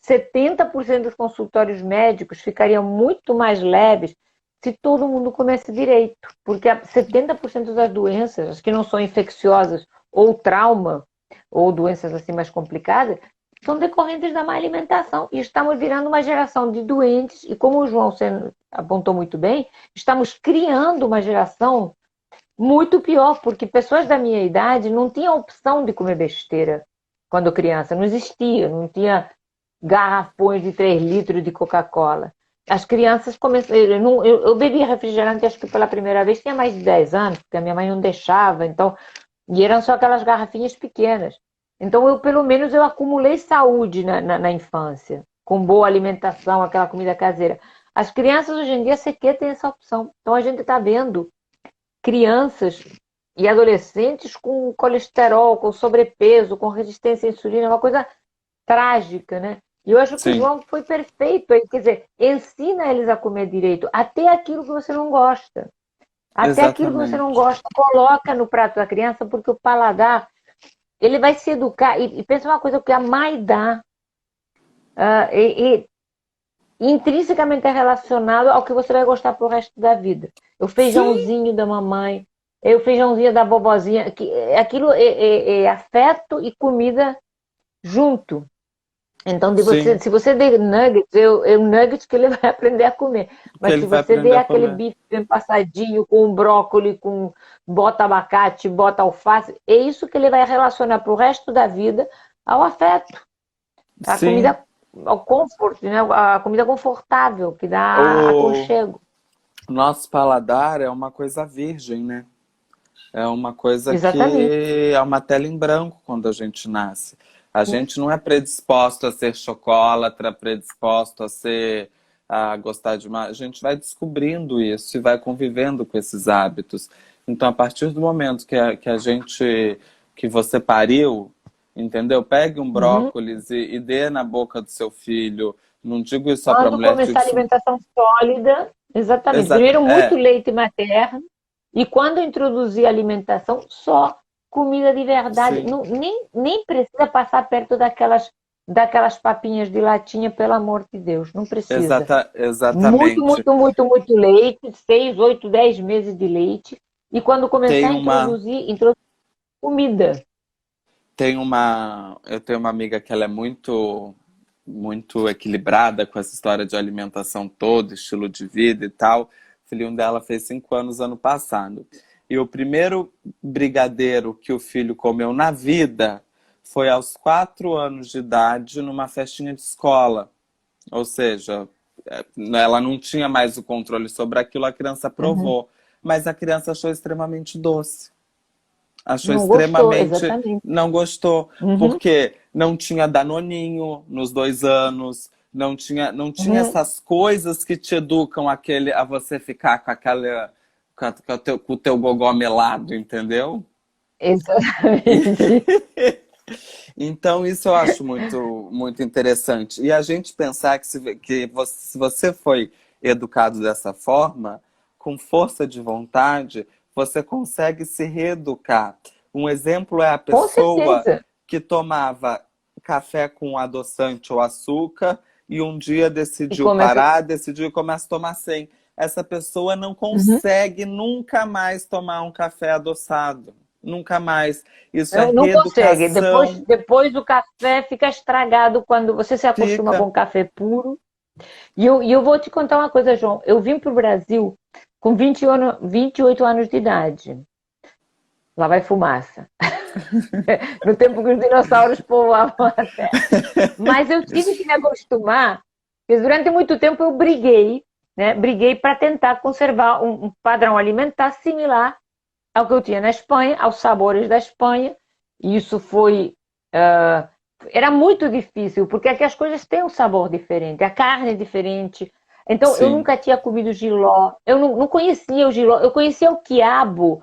70% dos consultórios médicos ficariam muito mais leves se todo mundo comesse direito, porque 70% das doenças, as que não são infecciosas ou trauma, ou doenças assim mais complicadas, são decorrentes da má alimentação. E estamos virando uma geração de doentes, e como o João apontou muito bem, estamos criando uma geração Muito pior, porque pessoas da minha idade não tinham opção de comer besteira quando criança. Não existia, não tinha garrafões de 3 litros de Coca-Cola. As crianças começaram. Eu bebi refrigerante, acho que pela primeira vez tinha mais de 10 anos, porque a minha mãe não deixava, então. E eram só aquelas garrafinhas pequenas. Então, pelo menos, eu acumulei saúde na infância, com boa alimentação, aquela comida caseira. As crianças hoje em dia sequer têm essa opção. Então, a gente está vendo crianças e adolescentes com colesterol, com sobrepeso, com resistência à insulina, uma coisa trágica, né? E eu acho que o Sim, João foi perfeito. Quer dizer, ensina eles a comer direito, até aquilo que você não gosta. Até aquilo que você não exatamente. gosta, coloca no prato da criança, porque o paladar, ele vai se educar. E pensa uma coisa, o que a mãe dá, e intrinsecamente é relacionado ao que você vai gostar pro resto da vida. O Sim, feijãozinho da mamãe, o feijãozinho da vovozinha, aquilo é afeto e comida junto. Então, sim, se você der nuggets, é o nuggets que ele vai aprender a comer. que Mas ele se vai você aprender der a aquele comer. bife bem passadinho, com brócolis, com bota abacate, bota alface, é isso que ele vai relacionar para o resto da vida ao afeto, à Sim, comida, ao comfort, né? A comida confortável, que dá o aconchego. nosso paladar é uma coisa virgem, né? É uma coisa Exatamente. que é uma tela em branco quando a gente nasce. A gente não é predisposto a ser chocolatra, predisposto a gostar de uma. A gente vai descobrindo isso e vai convivendo com esses hábitos. Então, a partir do momento que você pariu, entendeu? Pegue um Uhum. brócolis e dê na boca do seu filho. Não digo isso só para Quando mulher, digo começar a isso. alimentação sólida, exatamente. Exato. Primeiro, muito É, leite materno. E quando introduzir alimentação, só comida de verdade. sim. Não, nem precisa passar perto daquelas papinhas de latinha, pelo amor de Deus. Não precisa. Muito, Exatamente. muito, muito, muito leite. 6, 8, 10 meses de leite. E quando começar Tem a uma. introduzir comida. Eu tenho uma amiga que ela é muito equilibrada com essa história de alimentação toda, estilo de vida e tal. O filhinho dela fez 5 anos ano passado. E o primeiro brigadeiro que o filho comeu na vida foi aos 4 anos de idade, numa festinha de escola. Ou seja, ela não tinha mais o controle sobre aquilo, a criança Uhum. provou. Mas a criança achou extremamente doce. Achou Não gostou, extremamente. exatamente. Não gostou, Uhum. porque não tinha danoninho nos 2 anos, não tinha Uhum. essas coisas que te educam a você ficar com aquela. Com o teu gogó melado, entendeu? Exatamente. Então, isso eu acho muito, muito interessante. E a gente pensar que se você foi educado dessa forma, com força de vontade, você consegue se reeducar. Um exemplo é a Com pessoa certeza. que tomava café com adoçante ou açúcar e um dia E decidiu começa. parar, decidiu começar a tomar sem. Essa pessoa não Uhum. consegue nunca mais tomar um café adoçado. Nunca mais. Isso é Não, não consegue. Depois, reeducação. depois o café fica estragado quando você se acostuma Fica. com café puro. E eu vou te contar uma coisa, João. Eu vim para o Brasil com 28 anos de idade. Lá vai fumaça. No tempo que os dinossauros povoavam a Terra. Mas eu tive que me acostumar, porque durante muito tempo eu briguei, né? Briguei para tentar conservar um padrão alimentar similar ao que eu tinha na Espanha, aos sabores da Espanha. E isso foi. Era muito difícil, porque aqui as coisas têm um sabor diferente, a carne é diferente. Então, eu Sim. nunca tinha comido giló, eu não conhecia o giló, eu conhecia o quiabo,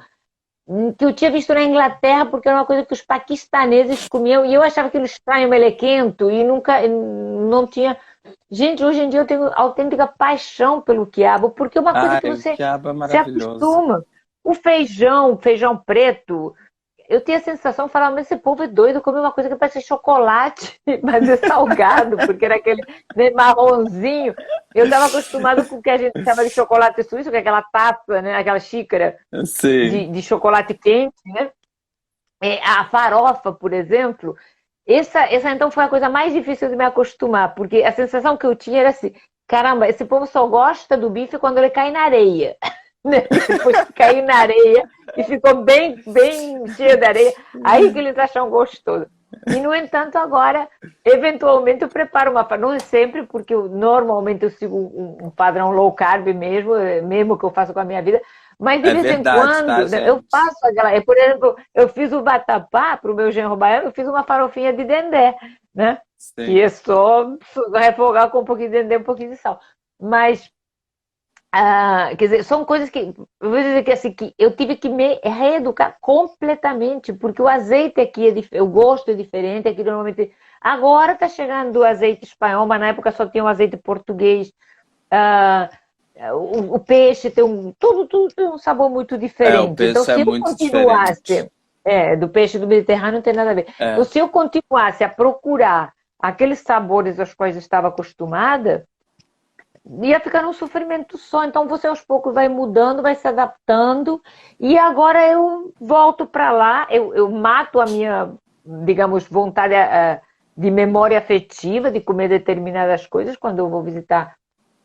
que eu tinha visto na Inglaterra, porque era uma coisa que os paquistaneses comiam, e eu achava aquilo estranho, melequento, e nunca, não tinha. Gente, hoje em dia eu tenho autêntica paixão pelo quiabo, porque é uma coisa que Ai, o você quiabo é se maravilhoso. acostuma. O feijão preto, eu tenho a sensação de falar, mas esse povo é doido, comer uma coisa que parece chocolate, mas é salgado, porque era aquele, né, marronzinho. Eu estava acostumado com o que a gente chama de chocolate suíço, que é aquela taça, né, aquela xícara Sim. de chocolate quente, né? A farofa, por exemplo, essa então foi a coisa mais difícil de me acostumar, porque a sensação que eu tinha era assim, caramba, esse povo só gosta do bife quando ele cai na areia. né? Depois que caiu na areia e ficou bem, bem cheio de areia, aí que eles acham gostoso. E, no entanto, agora, eventualmente, eu preparo uma... Não é sempre, porque normalmente eu sigo um padrão low carb mesmo, mesmo que eu faço com a minha vida, mas de É vez em verdade, tá, quando, né, eu gente? faço aquela... Por exemplo, eu fiz o vatapá para o meu genro baiano, eu fiz uma farofinha de dendé, né? Que Sim. é só refogar com um pouquinho de dendê, um pouquinho de sal. Mas quer dizer, são coisas que, eu vou dizer que, assim, que eu tive que me reeducar completamente, porque o azeite aqui, o gosto é diferente, aqui normalmente, agora está chegando o azeite espanhol, mas na época só tinha o azeite português, ah, o peixe tem tudo tem um sabor muito É, o diferente, então peixe é se eu muito diferente. continuasse, do peixe do Mediterrâneo não tem nada a ver, então É, se eu continuasse a procurar aqueles sabores aos quais eu estava acostumada, ia ficar num sofrimento só. Então você aos poucos vai mudando, vai se adaptando. E agora eu volto para lá, eu mato a minha, digamos, vontade de memória afetiva de comer determinadas coisas quando eu vou visitar,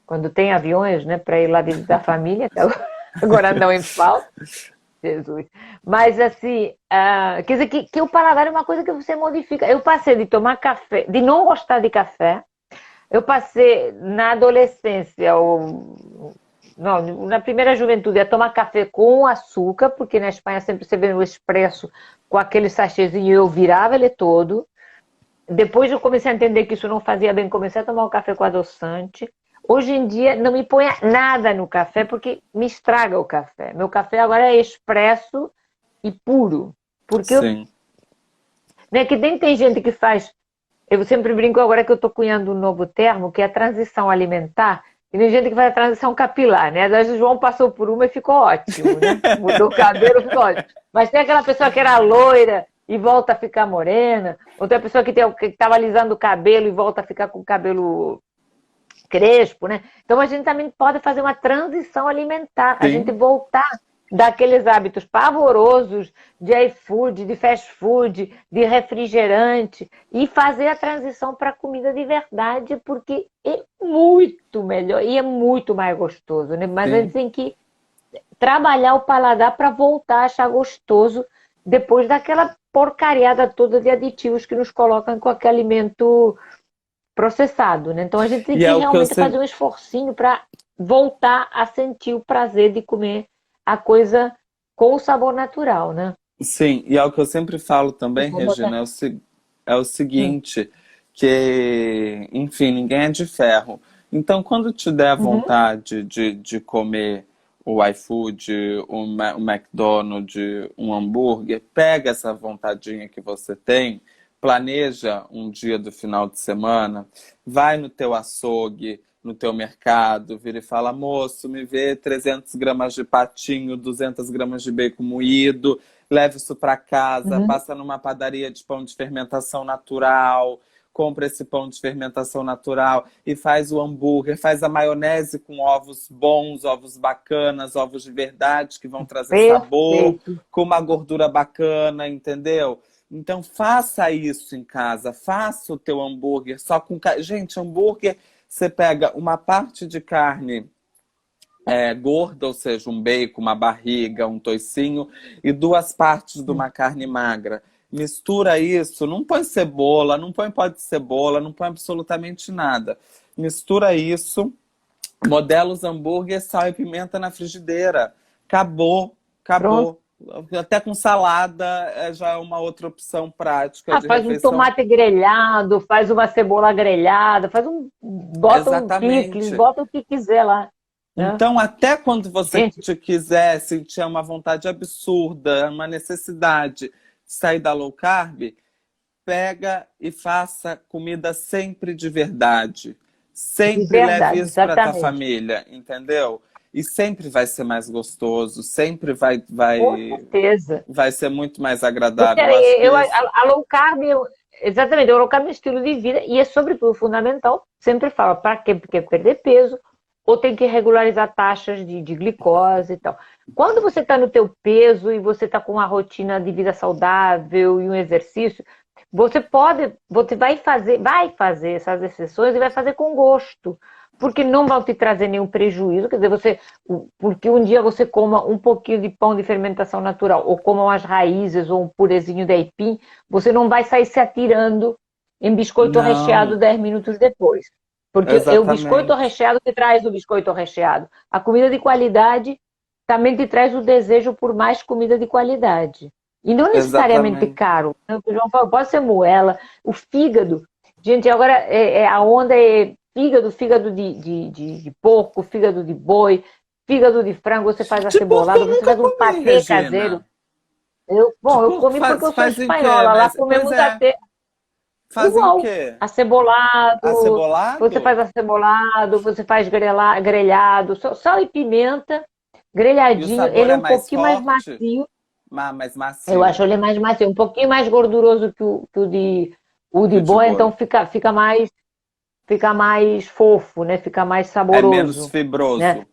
quando tem aviões, né, para ir lá visitar a família, que agora não em falta. Jesus. Mas assim, quer dizer que o paladar é uma coisa que você modifica. Eu passei de tomar café, de não gostar de café, eu passei na adolescência, não, na primeira juventude, a tomar café com açúcar, porque na Espanha sempre você vê o expresso com aquele sachêzinho e eu virava ele todo. Depois eu comecei a entender que isso não fazia bem, comecei a tomar o café com adoçante. Hoje em dia não me ponha nada no café porque me estraga o café. Meu café agora é expresso e puro. Porque sim. né, que nem tem gente que faz. Eu sempre brinco agora que eu estou cunhando um novo termo, que é a transição alimentar. E tem gente que faz a transição capilar, né? Às vezes o João passou por uma e ficou ótimo, né? Mudou o cabelo, ficou ótimo. Mas tem aquela pessoa que era loira e volta a ficar morena. Ou tem a pessoa que estava alisando o cabelo e volta a ficar com o cabelo crespo, né? Então a gente também pode fazer uma transição alimentar, a gente Sim, voltar daqueles hábitos pavorosos de iFood, de fast food, de refrigerante e fazer a transição para comida de verdade, porque é muito melhor e é muito mais gostoso, né? Mas a gente sim. tem que trabalhar o paladar para voltar a achar gostoso depois daquela porcariada toda de aditivos que nos colocam com aquele alimento processado, né? Então a gente tem E que é o que eu realmente fazer sempre. um esforcinho para voltar a sentir o prazer de comer a coisa com o sabor natural, né? Sim, e é o que eu sempre falo Eu também, vou botar. Regina, é o Hum. seguinte, que, enfim, ninguém é de ferro. Então, quando te der Uhum. vontade de comer o iFood, o McDonald's, um hambúrguer, pega essa vontadinha que você tem, planeja um dia do final de semana, vai no teu açougue, no teu mercado, vira e fala, moço, me vê 300 gramas de patinho, 200 gramas de bacon moído, leva isso para casa, Uhum. passa numa padaria de pão de fermentação natural, compra esse pão de fermentação natural e faz o hambúrguer, faz a maionese com ovos bons, ovos bacanas, ovos de verdade que vão trazer sabor, Perfeito. com uma gordura bacana, entendeu? Então faça isso em casa, faça o teu hambúrguer só com... Gente, hambúrguer, você pega uma parte de carne gorda, ou seja, um bacon, uma barriga, um toicinho, e duas partes de uma carne magra. Mistura isso, não põe cebola, não põe pó de cebola, não põe absolutamente nada. Mistura isso, modela os hambúrgueres, sal e pimenta na frigideira. Acabou, Pronto. acabou. Até com salada já é uma outra opção prática de Faz um refeição. tomate grelhado, faz uma cebola grelhada, bota um picles, Exatamente. bota o que quiser lá, né? Então, até quando você Gente, te quiser sentir uma vontade absurda, uma necessidade de sair da low carb, pega e faça comida sempre de verdade. de Sempre leve verdade, isso para tua exatamente. família, entendeu? E sempre vai ser mais gostoso, sempre Com certeza. vai ser muito mais Porque agradável. Eu acho que isso. a low carb, exatamente, o low carb é um estilo de vida e é, sobretudo, fundamental, sempre fala, para quem quer perder peso ou tem que regularizar taxas de glicose e tal. Quando você está no teu peso e você está com uma rotina de vida saudável e um exercício, você vai fazer essas exceções e vai fazer com gosto. porque não vão te trazer nenhum prejuízo, quer dizer, porque um dia você coma um pouquinho de pão de fermentação natural, ou coma umas raízes, ou um purezinho de aipim, você não vai sair se atirando em biscoito recheado Não, 10 minutos depois. Porque é o biscoito exatamente. recheado que traz o biscoito recheado. A comida de qualidade também te traz o desejo por mais comida de qualidade. E não necessariamente Exatamente. caro. O João falou, pode ser moela, o fígado. Gente, agora a onda é fígado de porco, fígado de boi, fígado de frango, você faz De porco acebolado, eu você nunca faz um comi, patê caseiro. Regina. De Bom, eu porco comi porque faz, eu sou faz em quê? espanhola, lá Mas, pois comemos é, até fazem o igual. quê? Acebolado, você faz Acebolado? acebolado, você faz grelhado, sal e pimenta, E o grelhadinho, sabor ele é é um mais pouquinho mais forte? macio. Mais Eu acho macio ele mais macio, um pouquinho mais gorduroso que o de que o de boi, então boi. fica mais fofo, né? Fica mais É menos saboroso, né? fibroso.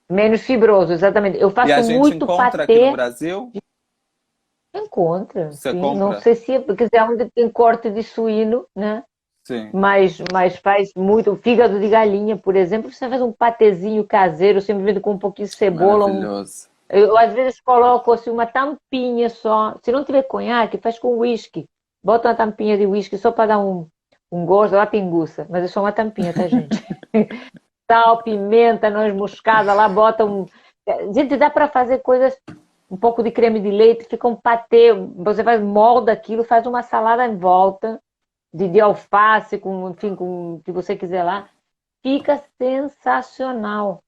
Menos fibroso, exatamente. Eu E a faço gente muito encontra aqui no patê, Brasil? encontra, Você sim. Não compra? sei se, porque é onde tem corte de suíno, né? Sim. Mas faz muito. Fígado de galinha, por exemplo, você faz um patezinho caseiro, simplesmente com um pouquinho de cebola. Maravilhoso. Eu às vezes coloco assim, uma tampinha só. Se não tiver conhaque, faz com uísque. Bota uma tampinha de uísque só para dar um gosto. Lá pinguça, mas é só uma tampinha, tá, gente? Sal, pimenta, noz moscada, lá bota um. Gente, dá para fazer coisas. Um pouco de creme de leite, fica um patê. Você faz, molda aquilo, faz uma salada em volta de alface, com, enfim, com o que você quiser lá, fica sensacional.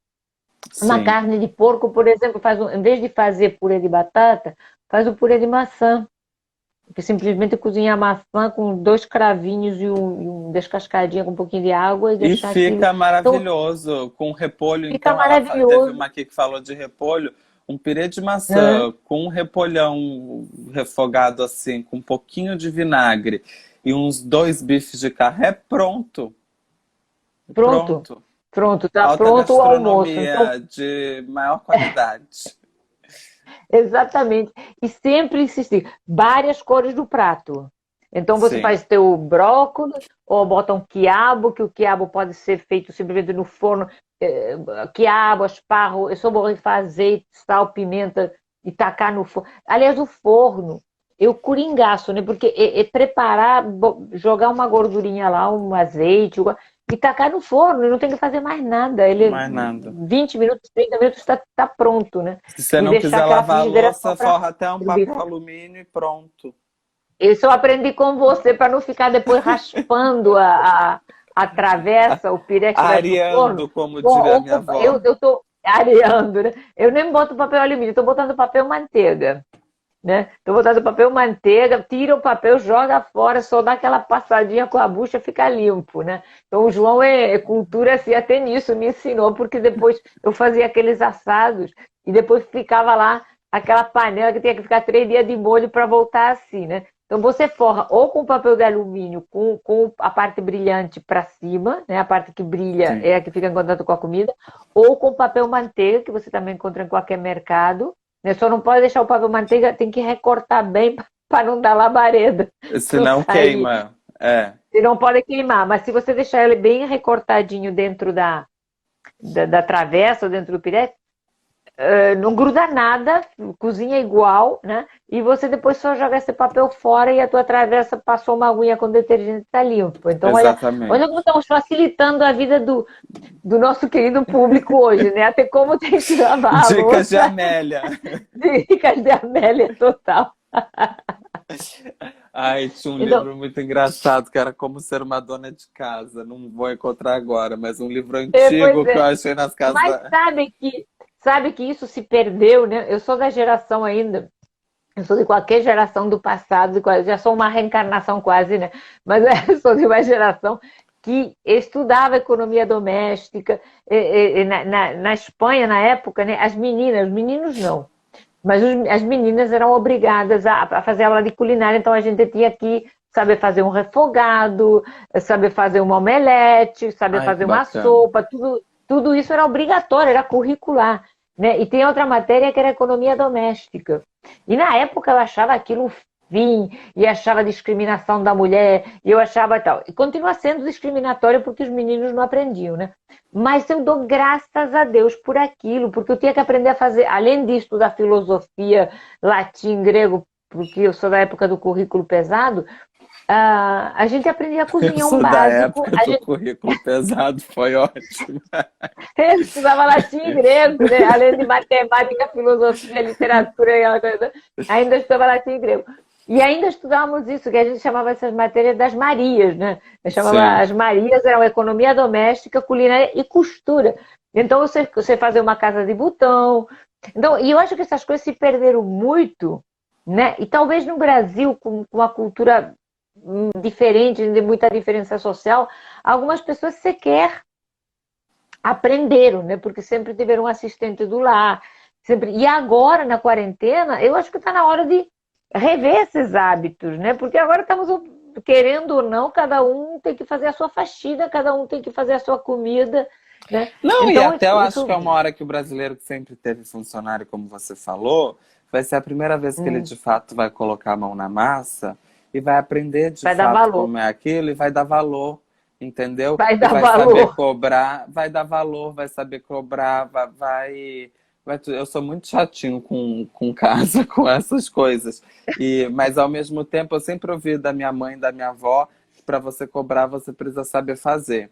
Uma Sim. carne de porco, por exemplo, em vez de fazer purê de batata, faz o purê de maçã. Que simplesmente cozinha a maçã com 2 cravinhos e um descascadinho com um pouquinho de água e E deixar aquilo. fica Então, maravilhoso com repolho. fica Então, teve maravilhoso. uma aqui que falou de repolho, um pirê de Né? maçã com um repolhão refogado assim, com um pouquinho de vinagre e uns 2 bifes de carne, é pronto. Pronto, Pronto. pronto, tá Alta pronto o almoço. Então, gastronomia de maior qualidade. exatamente. E sempre insistir. Várias cores do prato. Então você Sim, faz teu brócolis, ou bota um quiabo, que o quiabo pode ser feito simplesmente no forno. Quiabo, asparro, eu só borrifar azeite, sal, pimenta e tacar no forno. Aliás, o forno, eu coringaço, né? Porque preparar, jogar uma gordurinha lá, um azeite, e tacar no forno, não tem que fazer mais nada. Ele, mais nada. 20 minutos, 30 minutos está pronto, né? Se você E não deixar quiser aquela lavar a frigideira só louça, para forra até um servir. papel alumínio e pronto. Isso eu aprendi com você, para não ficar depois raspando a travessa, o piré que você vai pro forno. Areando, como diria Bom, minha avó. eu tô areando, né? Eu nem boto papel alumínio, estou botando papel manteiga, né? Estou botando papel manteiga, tira o papel, joga fora, só dá aquela passadinha com a bucha, fica limpo, né? Então o João é cultura assim, até nisso me ensinou, porque depois eu fazia aqueles assados e depois ficava lá aquela panela que tinha que ficar 3 dias de molho para voltar assim, né? Então você forra ou com papel de alumínio com a parte brilhante para cima, né? A parte que brilha Sim. é a que fica em contato com a comida, ou com papel manteiga, que você também encontra em qualquer mercado, né? Só não pode deixar o papel manteiga, tem que recortar bem para não dar labareda, não Senão sair. queima. É. Você não pode queimar, mas se você deixar ele bem recortadinho dentro da travessa ou dentro do piré, não gruda nada, cozinha igual, né? E você depois só joga esse papel fora e a tua travessa passou uma aguinha com detergente, tá limpo. Então, olha como Exatamente. estamos facilitando a vida do nosso querido público hoje, né? Até como tem que lavar a Dicas de louça, Amélia. dicas de Amélia total. Ai, tinha um Então, livro muito engraçado que era Como Ser uma Dona de Casa. Não vou encontrar agora, mas um livro pois antigo que eu é. achei nas casas Mas da... sabe que isso se perdeu, né? Eu sou da geração ainda. Eu sou de qualquer geração do passado, já sou uma reencarnação quase, né? Mas eu sou de uma geração que estudava economia doméstica. Na Espanha, na época, né, as meninas, os meninos não, mas as meninas eram obrigadas a fazer aula de culinária, então a gente tinha que saber fazer um refogado, saber fazer uma omelete, saber Ai, que fazer uma bacana. sopa, tudo isso era obrigatório, era curricular. Né? E tem outra matéria que era economia doméstica. E na época eu achava aquilo vim e achava discriminação da mulher, e eu achava tal. E continua sendo discriminatório porque os meninos não aprendiam, né? Mas eu dou graças a Deus por aquilo, porque eu tinha que aprender a fazer, além de estudar filosofia, latim, grego, porque eu sou da época do currículo pesado, a gente aprendia a Eu cozinhar um sou da básico. época do currículo pesado, foi ótimo. Eu estudava latim e grego, né? Além de matemática, filosofia, literatura e aquela coisa, ainda estudava latim e grego. E ainda estudávamos isso, que a gente chamava essas matérias das Marias, né? Eu chamava Sim. as Marias, eram economia doméstica, culinária e costura. Então, você fazia uma casa de botão. Então, e eu acho que essas coisas se perderam muito, né? E talvez no Brasil, com a cultura diferente, de muita diferença social, algumas pessoas sequer aprenderam, né? Porque sempre tiveram um assistente do lar. Sempre... E agora, na quarentena, eu acho que está na hora de rever esses hábitos, né? Porque agora estamos, querendo ou não, cada um tem que fazer a sua faxina, cada um tem que fazer a sua comida, né? Não, e Então, até eu acho isso... que é uma hora que o brasileiro que sempre teve funcionário, como você falou, vai ser a primeira vez que ele de fato vai colocar a mão na massa e vai aprender de vai dar fato valor. como é aquilo e vai dar valor, entendeu? Vai E dar vai saber valor. cobrar, vai dar valor, vai saber cobrar, eu sou muito chatinho com casa, com essas coisas. Mas ao mesmo tempo eu sempre ouvi da minha mãe e da minha avó que para você cobrar você precisa saber fazer.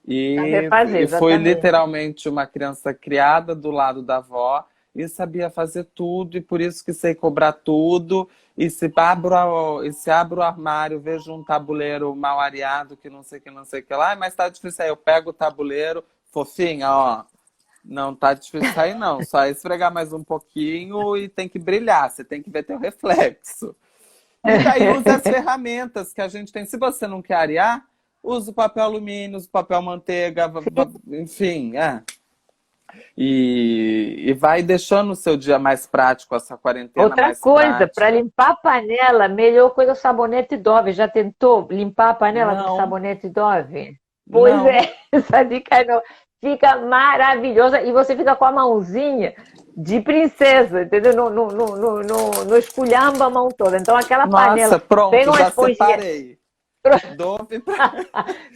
Saber E, fazer, e foi exatamente. literalmente uma criança criada do lado da avó e sabia fazer tudo, e por isso que sei cobrar tudo. E se abro o armário, vejo um tabuleiro mal areado, que não sei que, não sei que lá, mas tá difícil. Aí eu pego o tabuleiro, fofinha, ó. Não tá difícil sair, não. Só esfregar mais um pouquinho e tem que brilhar, você tem que ver teu reflexo. E daí usa as ferramentas que a gente tem. Se você não quer arear, usa o papel alumínio, usa o papel manteiga, enfim. E vai deixando o seu dia mais prático, essa quarentena Outra mais coisa, para prática. limpar a panela, melhor coisa é o sabonete Dove. Já tentou limpar a panela com Não, sabonete Dove? Pois não. é, essa dica não. Fica maravilhosa e você fica com a mãozinha de princesa, entendeu? Não esculhamba a mão toda. Então, aquela Nossa, panela, pega pronto, uma já esponjinha, separei. Dove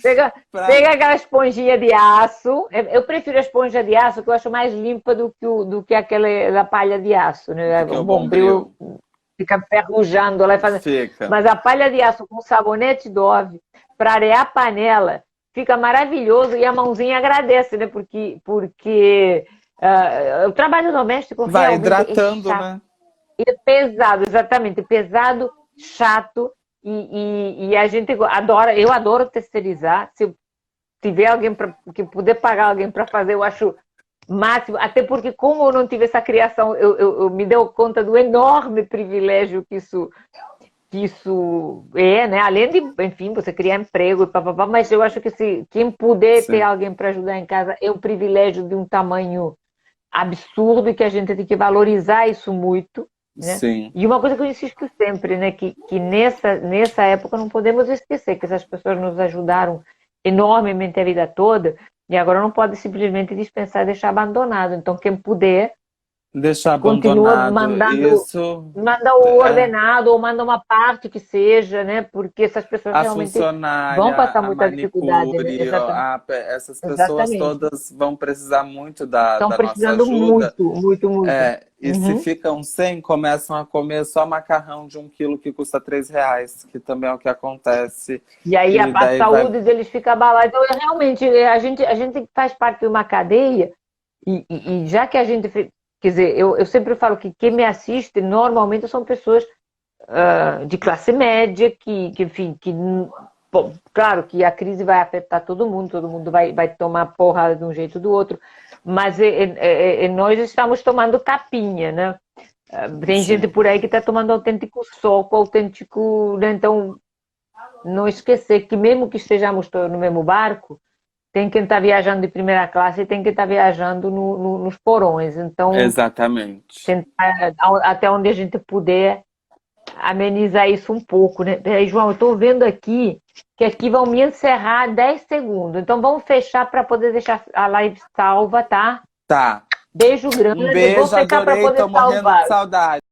pega, pra... pega aquela esponjinha de aço. Eu prefiro a esponja de aço, que eu acho mais limpa do que aquela palha de aço, né? Do que O o bombril Bombril. fica ferrujando lá e fazendo. Fica. Mas a palha de aço com sabonete Dove para arear a panela fica maravilhoso e a mãozinha agradece, né? Porque o trabalho doméstico Vai realmente é hidratando, chato, né? é pesado, exatamente, pesado, chato e a gente adora, eu adoro terceirizar. Se eu tiver alguém que puder pagar alguém para fazer, eu acho máximo, até porque como eu não tive essa criação, eu me deu conta do enorme privilégio que isso é, né? Além de, enfim, você criar emprego e papapá, mas eu acho que se quem puder ter Sim. alguém para ajudar em casa é um privilégio de um tamanho absurdo e que a gente tem que valorizar isso muito, né? Sim. E uma coisa que eu insisto sempre, né? Que nessa época não podemos esquecer que essas pessoas nos ajudaram enormemente a vida toda e agora não pode simplesmente dispensar e deixar abandonado. Então, quem puder, Deixar continua abandonado. mandando Isso manda o é ordenado ou manda uma parte que seja, né? Porque essas pessoas a realmente vão funcionária, passar a muita dificuldade, né? manicure, Exatamente. essas pessoas Exatamente. todas vão precisar muito da, Estão da nossa precisando ajuda. muito, muito, muito. E se Uhum. ficam sem, começam a comer só macarrão de 1 quilo que custa R$ 3, que também é o que acontece. E aí a, E a daí vai. saúde deles fica abalada. Então, realmente, a gente faz parte de uma cadeia, e já que a gente. Quer dizer, eu sempre falo que quem me assiste normalmente são pessoas de classe média, enfim, bom, claro que a crise vai afetar todo mundo vai tomar porrada de um jeito ou do outro, mas nós estamos tomando tapinha, né? Tem gente Sim, por aí que está tomando autêntico soco, autêntico, né? Então, não esquecer que mesmo que estejamos todos no mesmo barco, tem quem está viajando de primeira classe e tem quem está viajando nos porões. Então, exatamente. tentar, até onde a gente puder, amenizar isso um pouco, né? Peraí, João, eu estou vendo aqui que aqui vão me encerrar 10 segundos. Então, vamos fechar para poder deixar a live salva, tá? Tá. Beijo Um grande. Vou beijo, fechar para adorei, poder tô morrendo de salvar. saudade.